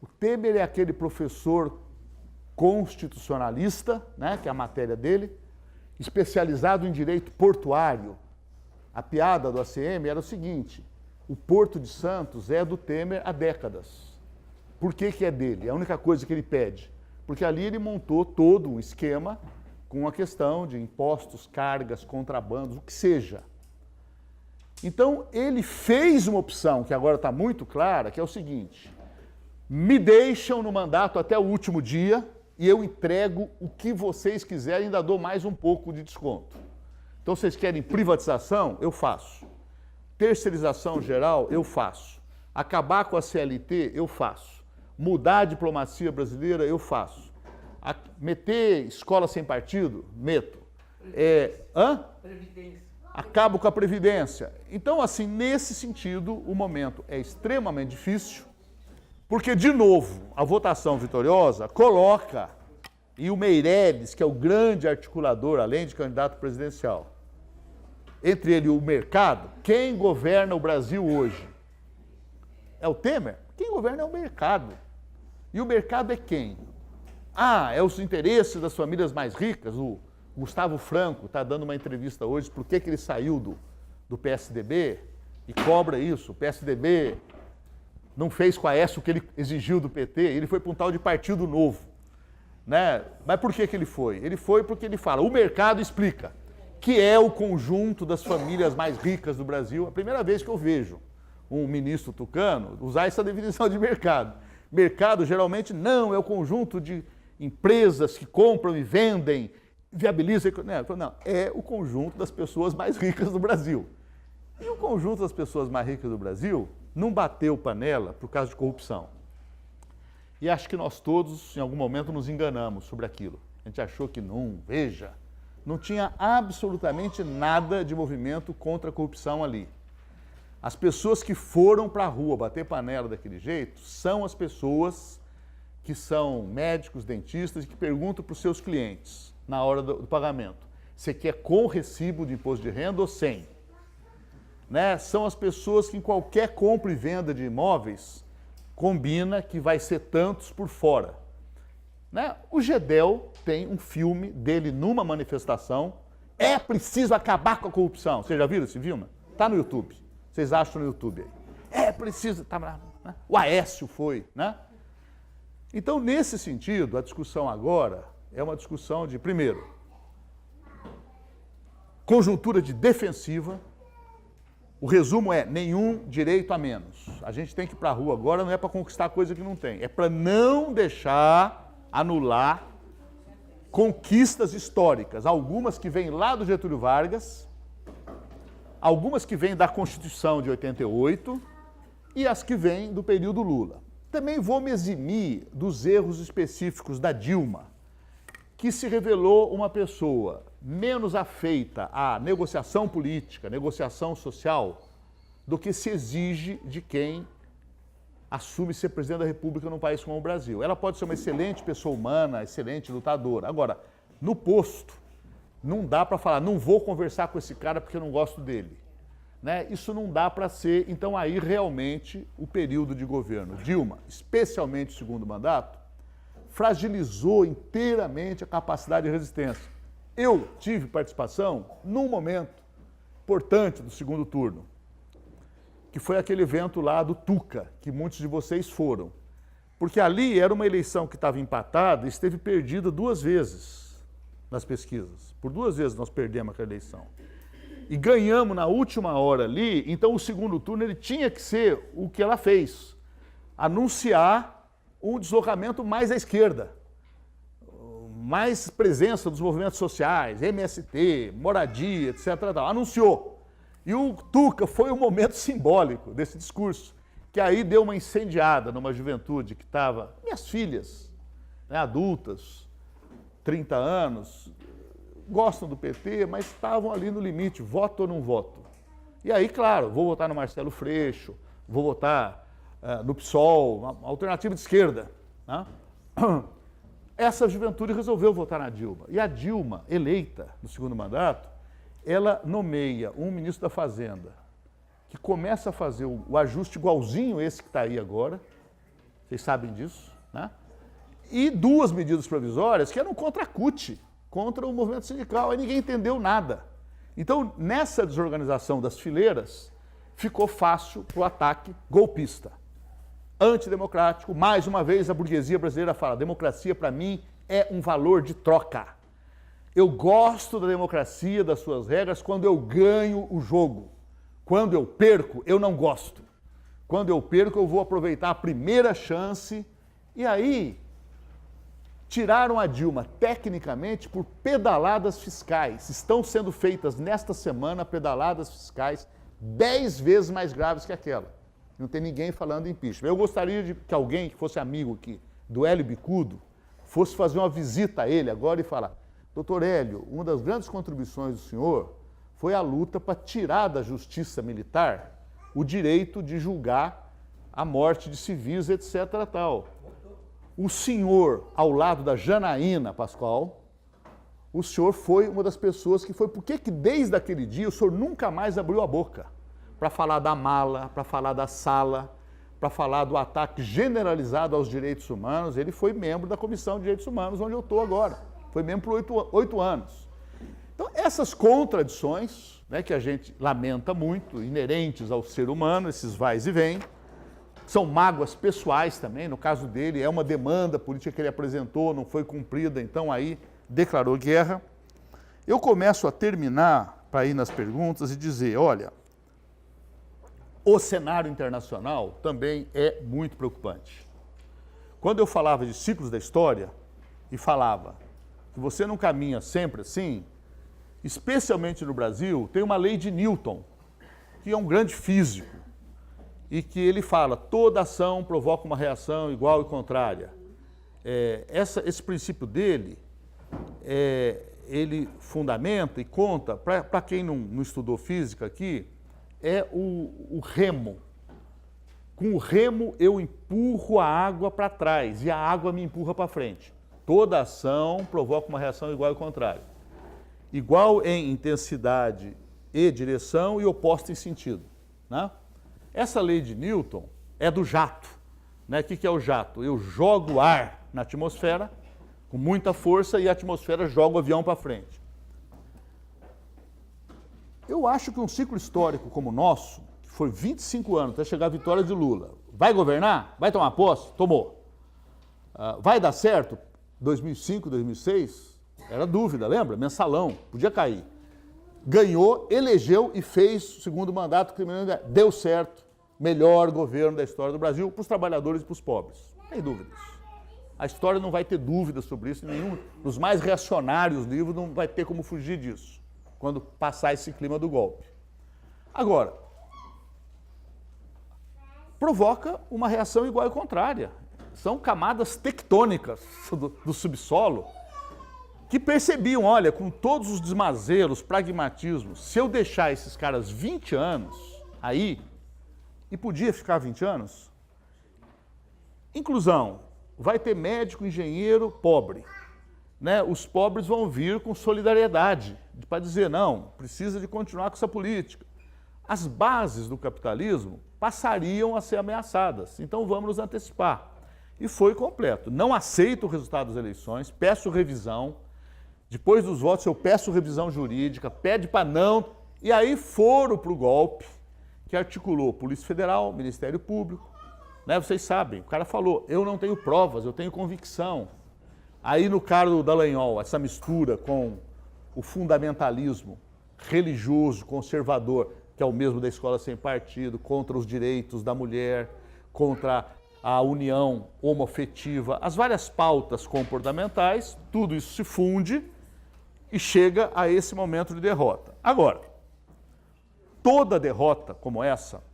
O Temer é aquele professor constitucionalista, né, que é a matéria dele, especializado em direito portuário. A piada do ACM era o seguinte, o Porto de Santos é do Temer há décadas. Por que que é dele? É a única coisa que ele pede. Porque ali ele montou todo um esquema com a questão de impostos, cargas, contrabandos, o que seja. Então, ele fez uma opção que agora está muito clara, que é o seguinte, me deixam no mandato até o último dia e eu entrego o que vocês quiserem e ainda dou mais um pouco de desconto. Então, vocês querem privatização? Eu faço. Terceirização geral? Eu faço. Acabar com a CLT? Eu faço. Mudar a diplomacia brasileira? Eu faço. Meter escola sem partido? Meto. Previdência. Acabo com a Previdência. Então, assim, nesse sentido, o momento é extremamente difícil, porque, de novo, a votação vitoriosa coloca, e o Meirelles, que é o grande articulador, além de candidato presidencial, entre ele e o mercado, quem governa o Brasil hoje? É o Temer? Quem governa é o mercado. E o mercado é quem? É os interesses das famílias mais ricas. O Gustavo Franco está dando uma entrevista hoje por que ele saiu do PSDB e cobra isso. O PSDB não fez com a Aécio o que ele exigiu do PT, ele foi para um tal de Partido Novo. Né? Mas por que ele foi? Ele foi porque ele fala, o mercado explica, que é o conjunto das famílias mais ricas do Brasil. É a primeira vez que eu vejo um ministro tucano usar essa definição de mercado. Mercado, geralmente, não, é o conjunto de empresas que compram e vendem, viabilizam... Não, é o conjunto das pessoas mais ricas do Brasil. E o conjunto das pessoas mais ricas do Brasil não bateu panela por causa de corrupção. E acho que nós todos, em algum momento, nos enganamos sobre aquilo. A gente achou que não tinha absolutamente nada de movimento contra a corrupção ali. As pessoas que foram para a rua bater panela daquele jeito são as pessoas que são médicos, dentistas e que perguntam para os seus clientes na hora do pagamento. Você quer com recibo de imposto de renda ou sem? Né? São as pessoas que em qualquer compra e venda de imóveis combina que vai ser tantos por fora. Né? O Gedel tem um filme dele numa manifestação, é preciso acabar com a corrupção. Vocês já viram esse filme? Está no YouTube. Vocês acham no YouTube aí. É preciso... Né? O Aécio foi, né? Então, nesse sentido, a discussão agora é uma discussão de, primeiro, conjuntura de defensiva. O resumo é nenhum direito a menos. A gente tem que ir para a rua agora, não é para conquistar coisa que não tem. É para não deixar anular conquistas históricas. Algumas que vêm lá do Getúlio Vargas, algumas que vêm da Constituição de 88 e as que vêm do período Lula. Também vou me eximir dos erros específicos da Dilma, que se revelou uma pessoa menos afeita à negociação política, negociação social, do que se exige de quem assume ser presidente da República num país como o Brasil. Ela pode ser uma excelente pessoa humana, excelente lutadora. Agora, no posto, não dá para falar, não vou conversar com esse cara porque eu não gosto dele. Né? Isso não dá para ser. Então, aí, realmente, o período de governo Dilma, especialmente o segundo mandato, fragilizou inteiramente a capacidade de resistência. Eu tive participação num momento importante do segundo turno, que foi aquele evento lá do Tuca, que muitos de vocês foram. Porque ali era uma eleição que estava empatada e esteve perdida 2 vezes nas pesquisas. Por 2 vezes nós perdemos aquela eleição. e ganhamos na última hora ali, então o segundo turno ele tinha que ser o que ela fez, anunciar um deslocamento mais à esquerda, mais presença dos movimentos sociais, MST, moradia, etc. Anunciou. E o Tuca foi o momento simbólico desse discurso, que aí deu uma incendiada numa juventude que estava, minhas filhas, né, adultas, 30 anos, gostam do PT, mas estavam ali no limite, voto ou não voto. E aí, claro, vou votar no Marcelo Freixo, vou votar no PSOL, uma alternativa de esquerda. Né? Essa juventude resolveu votar na Dilma. E a Dilma, eleita no segundo mandato, ela nomeia um ministro da Fazenda que começa a fazer o ajuste igualzinho esse que está aí agora, vocês sabem disso, né? E duas medidas provisórias que eram contra a CUT, contra o movimento sindical, aí ninguém entendeu nada. Então, nessa desorganização das fileiras, ficou fácil para o ataque golpista, antidemocrático. Mais uma vez, a burguesia brasileira fala, democracia para mim é um valor de troca. Eu gosto da democracia, das suas regras, quando eu ganho o jogo. Quando eu perco, eu não gosto. Quando eu perco, eu vou aproveitar a primeira chance. E aí, tiraram a Dilma, tecnicamente, por pedaladas fiscais. Estão sendo feitas, nesta semana, pedaladas fiscais 10 vezes mais graves que aquela. Não tem ninguém falando em impeachment. Eu gostaria de que alguém que fosse amigo aqui do Hélio Bicudo fosse fazer uma visita a ele agora e falar: doutor Hélio, uma das grandes contribuições do senhor foi a luta para tirar da justiça militar o direito de julgar a morte de civis, etc. tal. O senhor, ao lado da Janaína Pascoal, o senhor foi uma das pessoas que foi... Por que desde aquele dia o senhor nunca mais abriu a boca para falar da mala, para falar da sala, para falar do ataque generalizado aos direitos humanos? Ele foi membro da Comissão de Direitos Humanos, onde eu estou agora. Foi membro por 8 anos. Então, essas contradições, né, que a gente lamenta muito, inerentes ao ser humano, esses vais e vêm, são mágoas pessoais também. No caso dele, é uma demanda política que ele apresentou, não foi cumprida, então aí declarou guerra. Eu começo a terminar, para ir nas perguntas, e dizer, olha, o cenário internacional também é muito preocupante. Quando eu falava de ciclos da história, e falava que você não caminha sempre assim, especialmente no Brasil, tem uma lei de Newton, que é um grande físico, e que ele fala, toda ação provoca uma reação igual e contrária. Esse princípio dele, ele fundamenta e conta, para quem não estudou física aqui, é o remo. Com o remo eu empurro a água para trás e a água me empurra para frente. Toda ação provoca uma reação igual e contrária. Igual em intensidade e direção e oposta em sentido, né? Essa lei de Newton é do jato, né? O que é o jato? Eu jogo ar na atmosfera com muita força e a atmosfera joga o avião para frente. Eu acho que um ciclo histórico como o nosso, que foi 25 anos até chegar a vitória de Lula, vai governar? Vai tomar posse? Tomou. Vai dar certo? 2005, 2006, era dúvida, lembra? Mensalão, podia cair. Ganhou, elegeu e fez o segundo mandato, deu certo, melhor governo da história do Brasil para os trabalhadores e para os pobres. Não tem dúvidas. A história não vai ter dúvidas sobre isso, nenhum dos mais reacionários livros não vai ter como fugir disso, quando passar esse clima do golpe. Agora, provoca uma reação igual e contrária. São camadas tectônicas do subsolo que percebiam, olha, com todos os desmazelos, pragmatismos, se eu deixar esses caras 20 anos aí, e podia ficar 20 anos, inclusão, vai ter médico, engenheiro, pobre, né? Os pobres vão vir com solidariedade, para dizer, não, precisa de continuar com essa política. As bases do capitalismo passariam a ser ameaçadas, então vamos nos antecipar. E foi completo. Não aceito o resultado das eleições, peço revisão. Depois dos votos eu peço revisão jurídica, pede para não... E aí foram para o golpe, que articulou Polícia Federal, Ministério Público. Né? Vocês sabem, o cara falou, eu não tenho provas, eu tenho convicção. Aí no caso do Dallagnol, essa mistura com o fundamentalismo religioso, conservador, que é o mesmo da escola sem partido, contra os direitos da mulher, contra a união homoafetiva, as várias pautas comportamentais, tudo isso se funde e chega a esse momento de derrota. Agora, toda derrota como essa,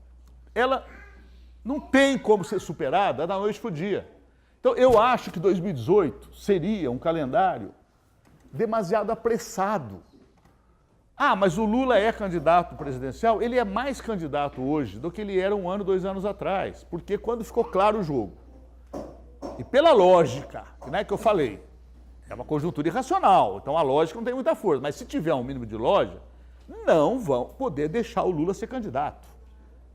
ela não tem como ser superada da noite para o dia. Então, eu acho que 2018 seria um calendário demasiado apressado. Ah, mas o Lula é candidato presidencial? Ele é mais candidato hoje do que ele era 1 ano, 2 anos atrás, porque quando ficou claro o jogo, e pela lógica, né, que eu falei, é uma conjuntura irracional, então a lógica não tem muita força, mas se tiver um mínimo de lógica, não vão poder deixar o Lula ser candidato.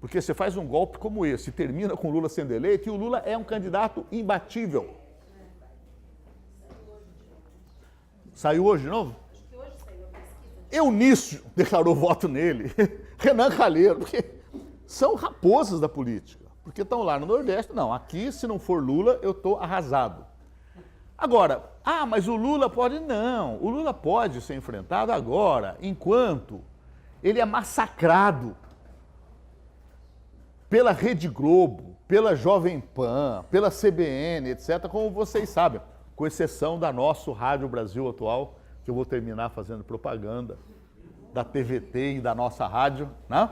Porque você faz um golpe como esse, termina com o Lula sendo eleito, e o Lula é um candidato imbatível. Saiu hoje de novo? Eunício declarou voto nele, Renan Calheiro, porque são raposas da política, porque estão lá no Nordeste. Não, aqui se não for Lula, eu estou arrasado. Agora, mas o Lula pode? Não, o Lula pode ser enfrentado agora, enquanto ele é massacrado pela Rede Globo, pela Jovem Pan, pela CBN, etc., como vocês sabem, com exceção da nosso Rádio Brasil Atual, que eu vou terminar fazendo propaganda da TVT e da nossa rádio, né?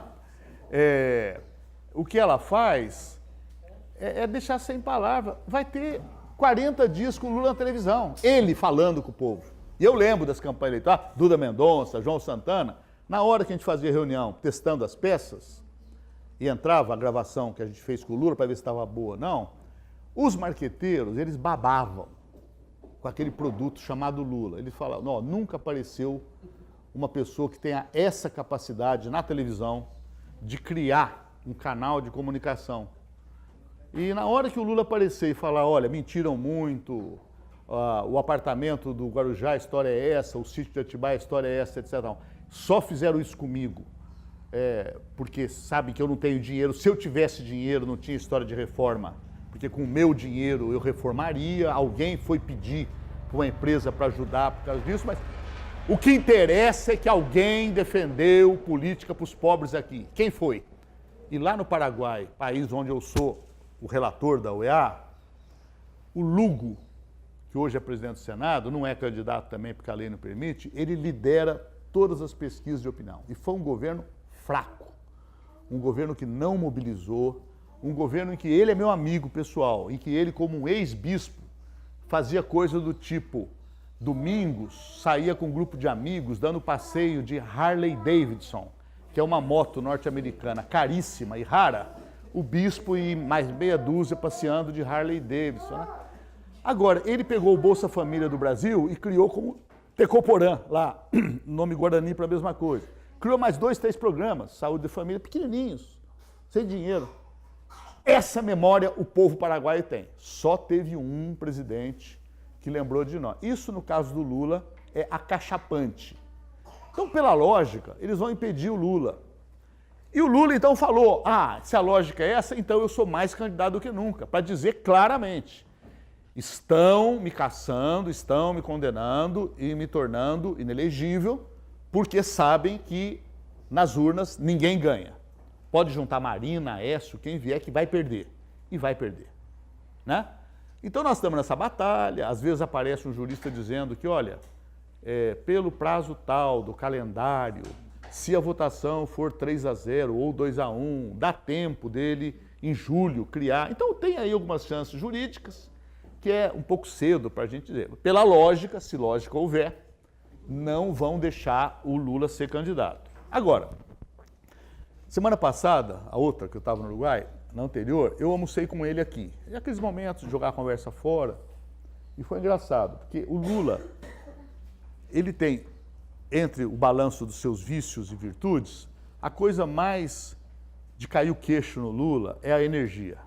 O que ela faz é deixar sem palavra. Vai ter 40 dias com o Lula na televisão, ele falando com o povo. E eu lembro das campanhas eleitorais, Duda Mendonça, João Santana, na hora que a gente fazia reunião, testando as peças, e entrava a gravação que a gente fez com o Lula para ver se estava boa ou não, os marqueteiros, eles babavam com aquele produto chamado Lula. Ele fala, não, nunca apareceu uma pessoa que tenha essa capacidade na televisão de criar um canal de comunicação. E na hora que o Lula aparecer e falar, olha, mentiram muito, o apartamento do Guarujá, a história é essa, o sítio de Atibaia, a história é essa, etc. Não, só fizeram isso comigo, porque sabem que eu não tenho dinheiro. Se eu tivesse dinheiro, não tinha história de reforma. Porque com o meu dinheiro eu reformaria, alguém foi pedir para uma empresa para ajudar por causa disso, mas o que interessa é que alguém defendeu política para os pobres aqui. Quem foi? E lá no Paraguai, país onde eu sou o relator da OEA, o Lugo, que hoje é presidente do Senado, não é candidato também porque a lei não permite, ele lidera todas as pesquisas de opinião. E foi um governo fraco, um governo que não mobilizou, um governo em que ele é meu amigo pessoal, em que ele, como um ex-bispo, fazia coisa do tipo, domingos, saía com um grupo de amigos, dando passeio de Harley Davidson, que é uma moto norte-americana caríssima e rara, o bispo e mais meia dúzia passeando de Harley Davidson, né? Agora, ele pegou o Bolsa Família do Brasil e criou como Tecoporã, lá, nome Guarani para a mesma coisa. Criou mais 2, 3 programas, saúde e família, pequenininhos, sem dinheiro. Essa memória o povo paraguaio tem. Só teve um presidente que lembrou de nós. Isso, no caso do Lula, é acachapante. Então, pela lógica, eles vão impedir o Lula. E o Lula, então, falou, se a lógica é essa, então eu sou mais candidato do que nunca, para dizer claramente, estão me caçando, estão me condenando e me tornando inelegível, porque sabem que nas urnas ninguém ganha. Pode juntar Marina, Aécio, quem vier que vai perder. E vai perder. Né? Então nós estamos nessa batalha, às vezes aparece um jurista dizendo que, olha, pelo prazo tal do calendário, se a votação for 3-0 ou 2-1, dá tempo dele, em julho, criar. Então tem aí algumas chances jurídicas, que é um pouco cedo para a gente dizer. Pela lógica, se lógica houver, não vão deixar o Lula ser candidato. Agora, semana passada, a outra que eu estava no Uruguai, na anterior, eu almocei com ele aqui. E aqueles momentos de jogar a conversa fora, e foi engraçado, porque o Lula, ele tem, entre o balanço dos seus vícios e virtudes, a coisa mais de cair o queixo no Lula é a energia.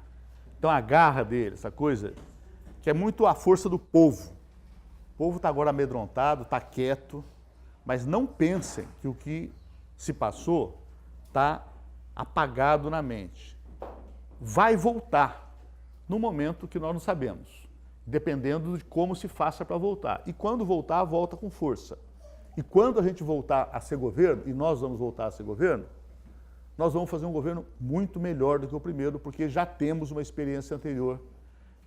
Então a garra dele, essa coisa, que é muito a força do povo. O povo está agora amedrontado, está quieto, mas não pensem que o que se passou está apagado na mente. Vai voltar no momento que nós não sabemos, dependendo de como se faça para voltar. E quando voltar, volta com força. E quando a gente voltar a ser governo, e nós vamos voltar a ser governo, nós vamos fazer um governo muito melhor do que o primeiro, porque já temos uma experiência anterior,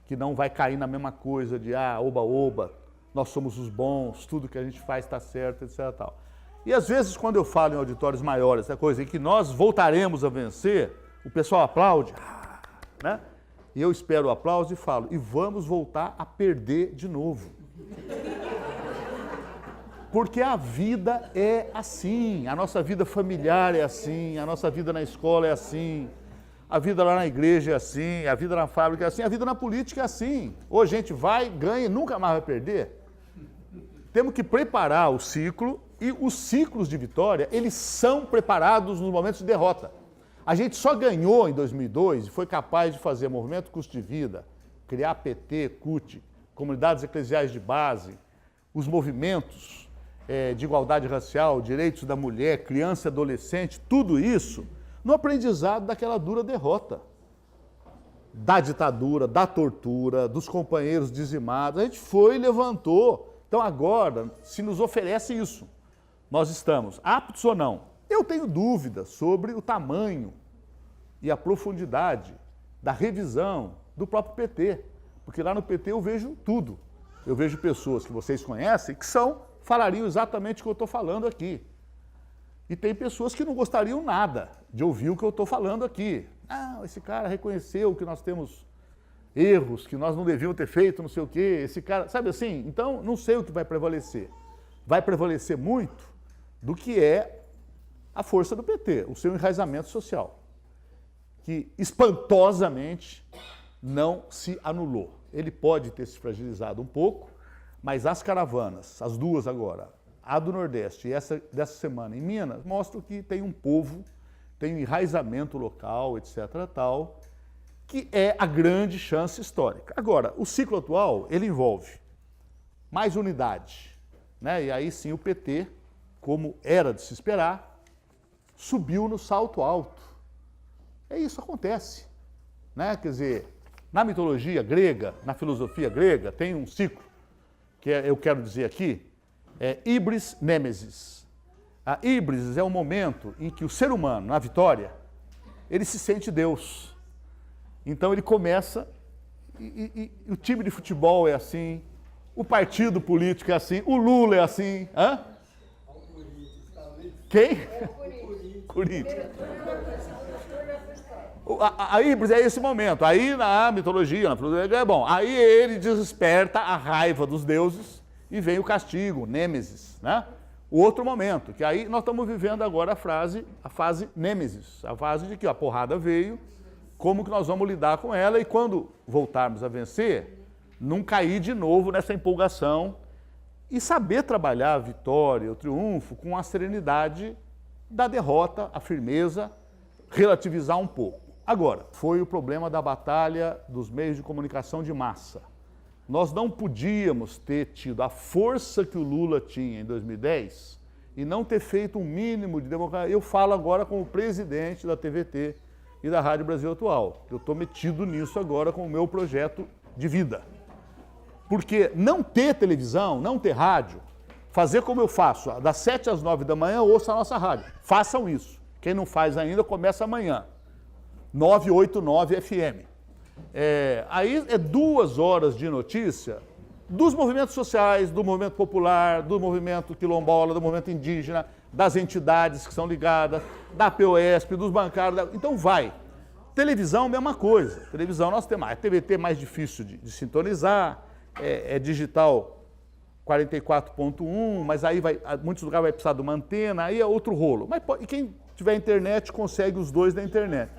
que não vai cair na mesma coisa de, oba-oba, nós somos os bons, tudo que a gente faz está certo, etc. Tal. E às vezes, quando eu falo em auditórios maiores, essa coisa, em que nós voltaremos a vencer, o pessoal aplaude, né? E eu espero o aplauso e falo, e vamos voltar a perder de novo. Porque a vida é assim, a nossa vida familiar é assim, a nossa vida na escola é assim, a vida lá na igreja é assim, a vida na fábrica é assim, a vida na política é assim. Ou a gente vai, ganha e nunca mais vai perder. Temos que preparar o ciclo, e os ciclos de vitória, eles são preparados nos momentos de derrota. A gente só ganhou em 2002 e foi capaz de fazer movimento custo de vida, criar PT, CUT, comunidades eclesiais de base, os movimentos de igualdade racial, direitos da mulher, criança e adolescente, tudo isso no aprendizado daquela dura derrota. Da ditadura, da tortura, dos companheiros dizimados. A gente foi e levantou. Então agora se nos oferece isso. Nós estamos aptos ou não? Eu tenho dúvidas sobre o tamanho e a profundidade da revisão do próprio PT. Porque lá no PT eu vejo tudo. Eu vejo pessoas que vocês conhecem que falariam exatamente o que eu estou falando aqui. E tem pessoas que não gostariam nada de ouvir o que eu estou falando aqui. Esse cara reconheceu que nós temos erros, que nós não devíamos ter feito, não sei o quê. Esse cara, sabe assim? Então, não sei o que vai prevalecer. Vai prevalecer muito do que é a força do PT, o seu enraizamento social, que espantosamente não se anulou. Ele pode ter se fragilizado um pouco, mas as caravanas, as duas agora, a do Nordeste e essa dessa semana em Minas, mostram que tem um povo, tem um enraizamento local, etc. tal, que é a grande chance histórica. Agora, o ciclo atual, ele envolve mais unidade, né? E aí sim o PT, como era de se esperar, subiu no salto alto. Isso acontece, né? Quer dizer, na mitologia grega, na filosofia grega, tem um ciclo, que eu quero dizer aqui, híbris nêmesis. A híbris é o momento em que o ser humano, na vitória, ele se sente Deus. Então ele começa, e o time de futebol é assim, o partido político é assim, o Lula é assim. Hã? Quem? Corinthians. A híbris é esse momento. Aí na mitologia, na filosofia, é bom. Aí ele desperta a raiva dos deuses e vem o castigo, nêmesis, né? O outro momento, que aí nós estamos vivendo agora a fase nêmesis, a fase de que a porrada veio, como que nós vamos lidar com ela e quando voltarmos a vencer, não cair de novo nessa empolgação e saber trabalhar a vitória, o triunfo, com a serenidade da derrota, a firmeza, relativizar um pouco. Agora, foi o problema da batalha dos meios de comunicação de massa. Nós não podíamos ter tido a força que o Lula tinha em 2010 e não ter feito um mínimo de democracia. Eu falo agora como presidente da TVT e da Rádio Brasil Atual. Eu estou metido nisso agora com o meu projeto de vida. Porque não ter televisão, não ter rádio, fazer como eu faço, das 7 às 9 da manhã, ouça a nossa rádio. Façam isso. Quem não faz ainda, começa amanhã. 989 FM. Aí é 2 horas de notícia dos movimentos sociais, do movimento popular, do movimento quilombola, do movimento indígena, das entidades que são ligadas, da POSP, dos bancários. Então vai. Televisão, mesma coisa. Televisão nós temos mais. TVT é mais difícil de sintonizar, é digital 44.1, mas aí muitos lugares vai precisar de uma antena, aí é outro rolo. Mas e quem tiver internet consegue os dois da internet.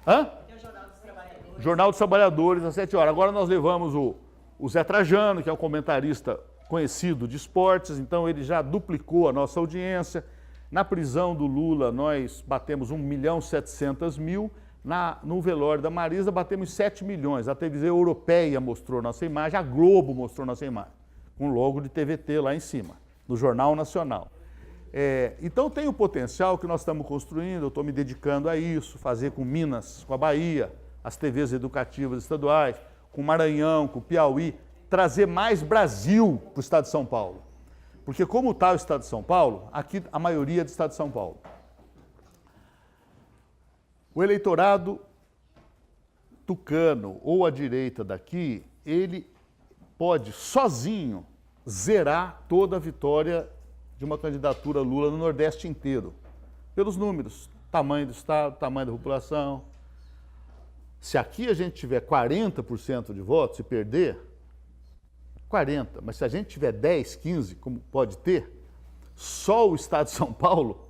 Hã? Tem o Jornal dos Trabalhadores. Jornal dos Trabalhadores, às 7 horas. Agora nós levamos o Zé Trajano, que é um comentarista conhecido de esportes, então ele já duplicou a nossa audiência. Na prisão do Lula, nós batemos 1.700.000. No velório da Marisa, batemos 7 milhões. A televisão europeia mostrou nossa imagem, a Globo mostrou nossa imagem, com logo de TVT lá em cima, no Jornal Nacional. Então tem o potencial que nós estamos construindo, eu estou me dedicando a isso, fazer com Minas, com a Bahia, as TVs educativas estaduais, com o Maranhão, com o Piauí, trazer mais Brasil para o estado de São Paulo. Porque como está o estado de São Paulo, aqui a maioria é do estado de São Paulo. O eleitorado tucano ou a direita daqui, ele pode sozinho zerar toda a vitória de uma candidatura Lula no Nordeste inteiro. Pelos números, tamanho do estado, tamanho da população. Se aqui a gente tiver 40% de votos e perder, 40%, mas se a gente tiver 10, 15, como pode ter, só o estado de São Paulo,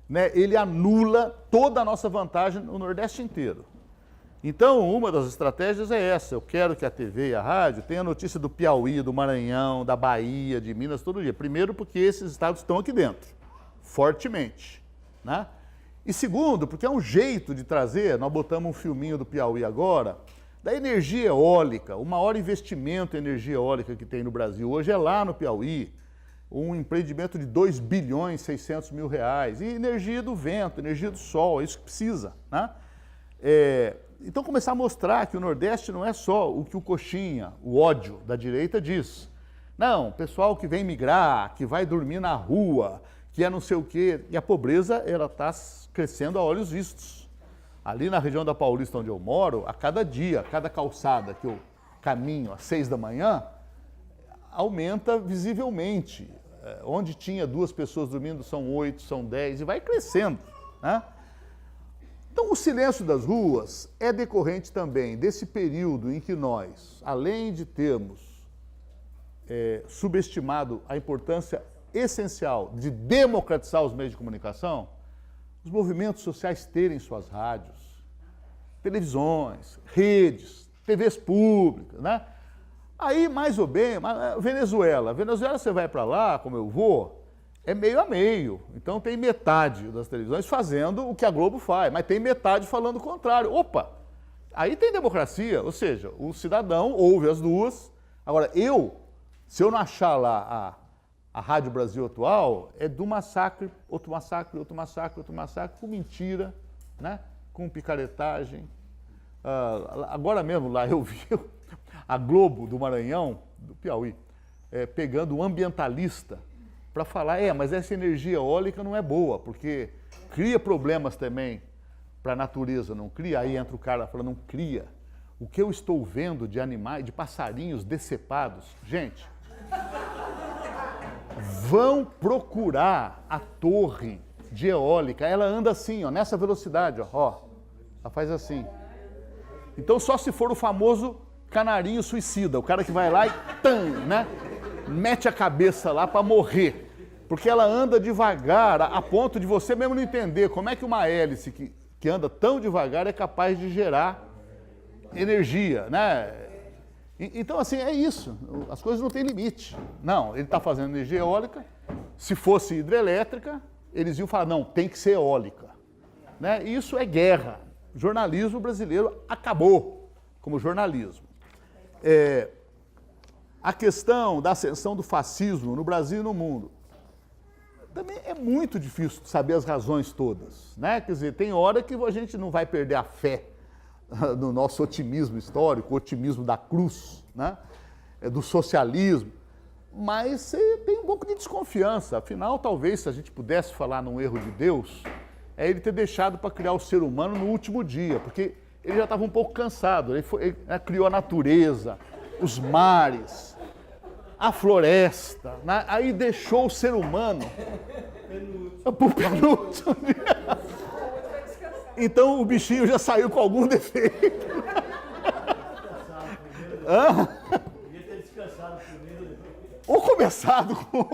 né, ele anula toda a nossa vantagem no Nordeste inteiro. Então, uma das estratégias é essa. Eu quero que a TV e a rádio tenham notícia do Piauí, do Maranhão, da Bahia, de Minas, todo dia. Primeiro, porque esses estados estão aqui dentro, fortemente, né? E segundo, porque é um jeito de trazer, nós botamos um filminho do Piauí agora, da energia eólica. O maior investimento em energia eólica que tem no Brasil hoje é lá no Piauí. Um empreendimento de 2 bilhões e 600 mil reais. E energia do vento, energia do sol, é isso que precisa, né? Então começar a mostrar que o Nordeste não é só o que o coxinha, o ódio da direita diz. Não, pessoal que vem migrar, que vai dormir na rua, que é não sei o quê. E a pobreza, ela está crescendo a olhos vistos. Ali na região da Paulista, onde eu moro, a cada dia, cada calçada que eu caminho às 6 da manhã, aumenta visivelmente. Onde tinha 2 pessoas dormindo, são 8, são 10, e vai crescendo, né? Então, o silêncio das ruas é decorrente também desse período em que nós, além de termos subestimado a importância essencial de democratizar os meios de comunicação, os movimentos sociais terem suas rádios, televisões, redes, TVs públicas, né? Aí, mais ou bem, Venezuela você vai para lá, como eu vou, é meio a meio. Então tem metade das televisões fazendo o que a Globo faz, mas tem metade falando o contrário. Opa! Aí tem democracia, ou seja, o cidadão ouve as duas. Agora, se eu não achar lá a Rádio Brasil Atual, é do massacre, outro massacre, outro massacre, outro massacre, com mentira, né? Com picaretagem. Agora mesmo lá eu vi a Globo do Maranhão, do Piauí, pegando um ambientalista para falar, mas essa energia eólica não é boa, porque cria problemas também para a natureza, não cria? Aí entra o cara falando, não cria. O que eu estou vendo de animais, de passarinhos decepados, gente, vão procurar a torre de eólica, ela anda assim, ó, nessa velocidade, ó, ela faz assim. Então só se for o famoso canarinho suicida, o cara que vai lá e né? Mete a cabeça lá para morrer, porque ela anda devagar a ponto de você mesmo não entender como é que uma hélice que anda tão devagar é capaz de gerar energia, né? Então, assim, é isso, as coisas não têm limite. Não, ele está fazendo energia eólica, se fosse hidrelétrica, eles iam falar, não, tem que ser eólica, né? Isso é guerra. O jornalismo brasileiro acabou como jornalismo. A questão da ascensão do fascismo no Brasil e no mundo também é muito difícil saber as razões todas, né? Quer dizer, tem hora que a gente não vai perder a fé no nosso otimismo histórico, o otimismo da cruz, né? Do socialismo, mas você tem um pouco de desconfiança. Afinal, talvez, se a gente pudesse falar num erro de Deus, é ele ter deixado para criar o ser humano no último dia, porque ele já estava um pouco cansado. Ele criou a natureza, os mares, a floresta, né? Aí deixou o ser humano pro penúltimo dia. Então o bichinho já saiu com algum defeito. Devia ter descansado primeiro. Ou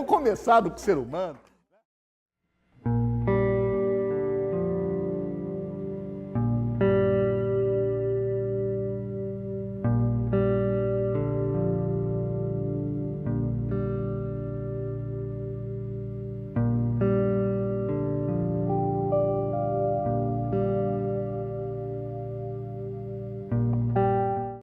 começado com o ser humano.